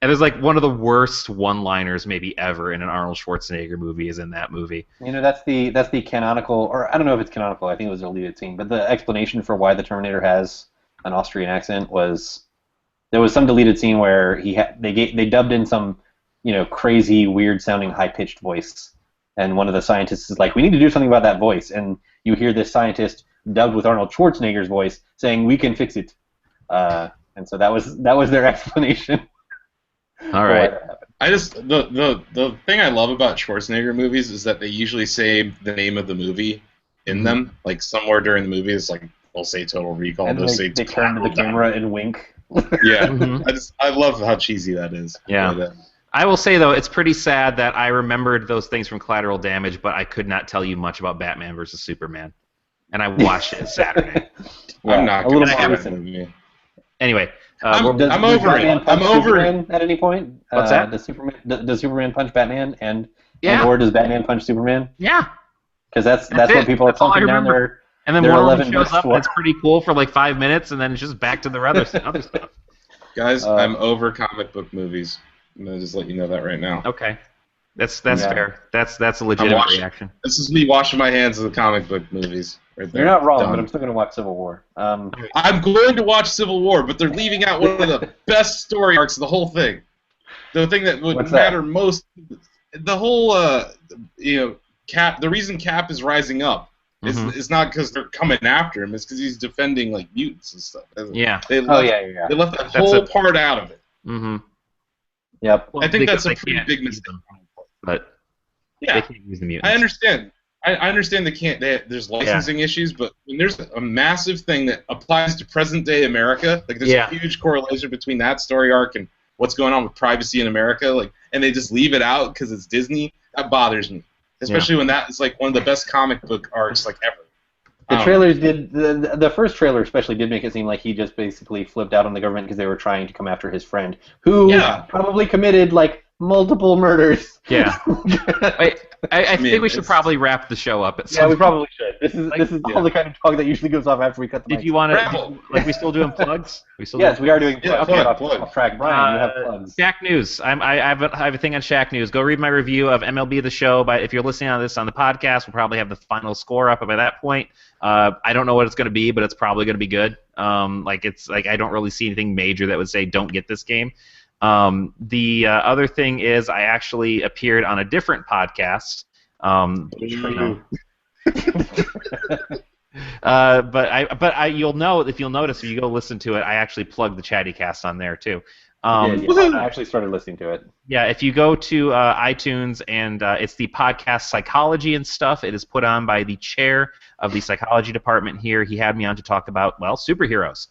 And there's like one of the worst one-liners maybe ever in an Arnold Schwarzenegger movie is in that movie. That's the canonical, or I don't know if it's canonical. I think it was a deleted scene, but the explanation for why the Terminator has an Austrian accent was there was some deleted scene where they dubbed in some, crazy, weird-sounding, high-pitched voice, and one of the scientists is like, "We need to do something about that voice," and you hear this scientist dubbed with Arnold Schwarzenegger's voice saying, "We can fix it," and so that was their explanation. All right. I just the thing I love about Schwarzenegger movies is that they usually say the name of the movie in them, like somewhere during the movie. It's like they'll say Total Recall, And they'll say they turn to the camera and wink. Yeah, I love how cheesy that is. Yeah. But, I will say, though, it's pretty sad that I remembered those things from Collateral Damage, but I could not tell you much about Batman versus Superman. And I watched it Saturday. I'm not a going little to recent. movie. Anyway. I'm over Batman it. punch I'm over Superman it. at any point? What's that? Does Superman punch Batman, or Yeah. does Batman punch Superman? Yeah. Because that's That's what it. people are That's all I thumping down remember. there. And then They're Wonder Woman 11 shows bucks up, for. and it's pretty cool for like 5 minutes, and then it's just back to the other stuff. Guys, I'm over comic book movies. I'm going to just let you know that right now. Okay. That's fair. That's a legitimate reaction. This is me washing my hands of the comic book movies. Right there. You're not wrong, Done. but I'm still going to watch Civil War. I'm going to watch Civil War, but they're leaving out one of the best story arcs of the whole thing. The thing that would matter most, the whole, Cap. The reason Cap is rising up is not because they're coming after him. It's because he's defending like mutants and stuff. Yeah. They left that whole part out of it. Mm-hmm. Yep. Well, I think that's a because they pretty can't big use mistake. them, but Yeah, they can't use the mutants. I understand. I understand they can't. There's licensing issues, but when there's a massive thing that applies to present-day America, like there's a huge correlation between that story arc and what's going on with privacy in America, like, and they just leave it out because it's Disney. That bothers me, especially when that is like one of the best comic book arcs like ever. The trailers did the first trailer especially did make it seem like he just basically flipped out on the government because they were trying to come after his friend, who probably committed like multiple murders. Yeah. Wait, I think we should probably wrap the show up at some Yeah, we point. probably should. This is all the kind of talk that usually goes off after we cut the mic. If you want to, like, we still doing plugs? Yes, we are doing plugs. Yeah, Okay, off track. Brian, you have plugs. Shaq News. I have a thing on Shaq News. Go read my review of MLB The Show. But if you're listening on this on the podcast, we'll probably have the final score up by that point. I don't know what it's going to be, but it's probably going to be good. I don't really see anything major that would say don't get this game. The other thing is I actually appeared on a different podcast. You'll know if you'll notice if you go listen to it, I actually plugged the Chattycast on there too. I actually started listening to it. Yeah, if you go to iTunes and it's the podcast Psychology and Stuff, it is put on by the chair of the psychology department here. He had me on to talk about, superheroes,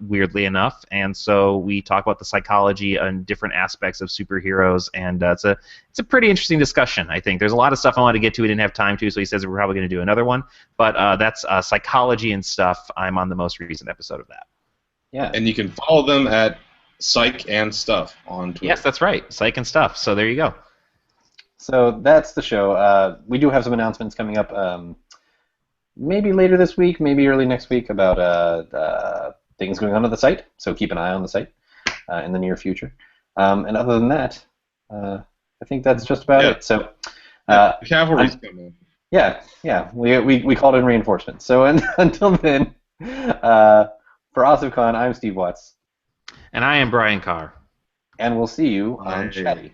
weirdly enough. And so we talk about the psychology and different aspects of superheroes, and it's a pretty interesting discussion, I think. There's a lot of stuff I wanted to get to. We didn't have time to, so he says we're probably going to do another one. But that's Psychology and Stuff. I'm on the most recent episode of that. Yeah. And you can follow them at Psych and Stuff on Twitter. Yes, that's right. Psych and Stuff. So there you go. So that's the show. We do have some announcements coming up, maybe later this week, maybe early next week, about things going on at the site. So keep an eye on the site in the near future. And other than that, I think that's just about it. So the cavalry's coming. Yeah. We called in reinforcements. So until then, for OsivCon, I'm Steve Watts. And I am Brian Carr. And we'll see you on Chatty.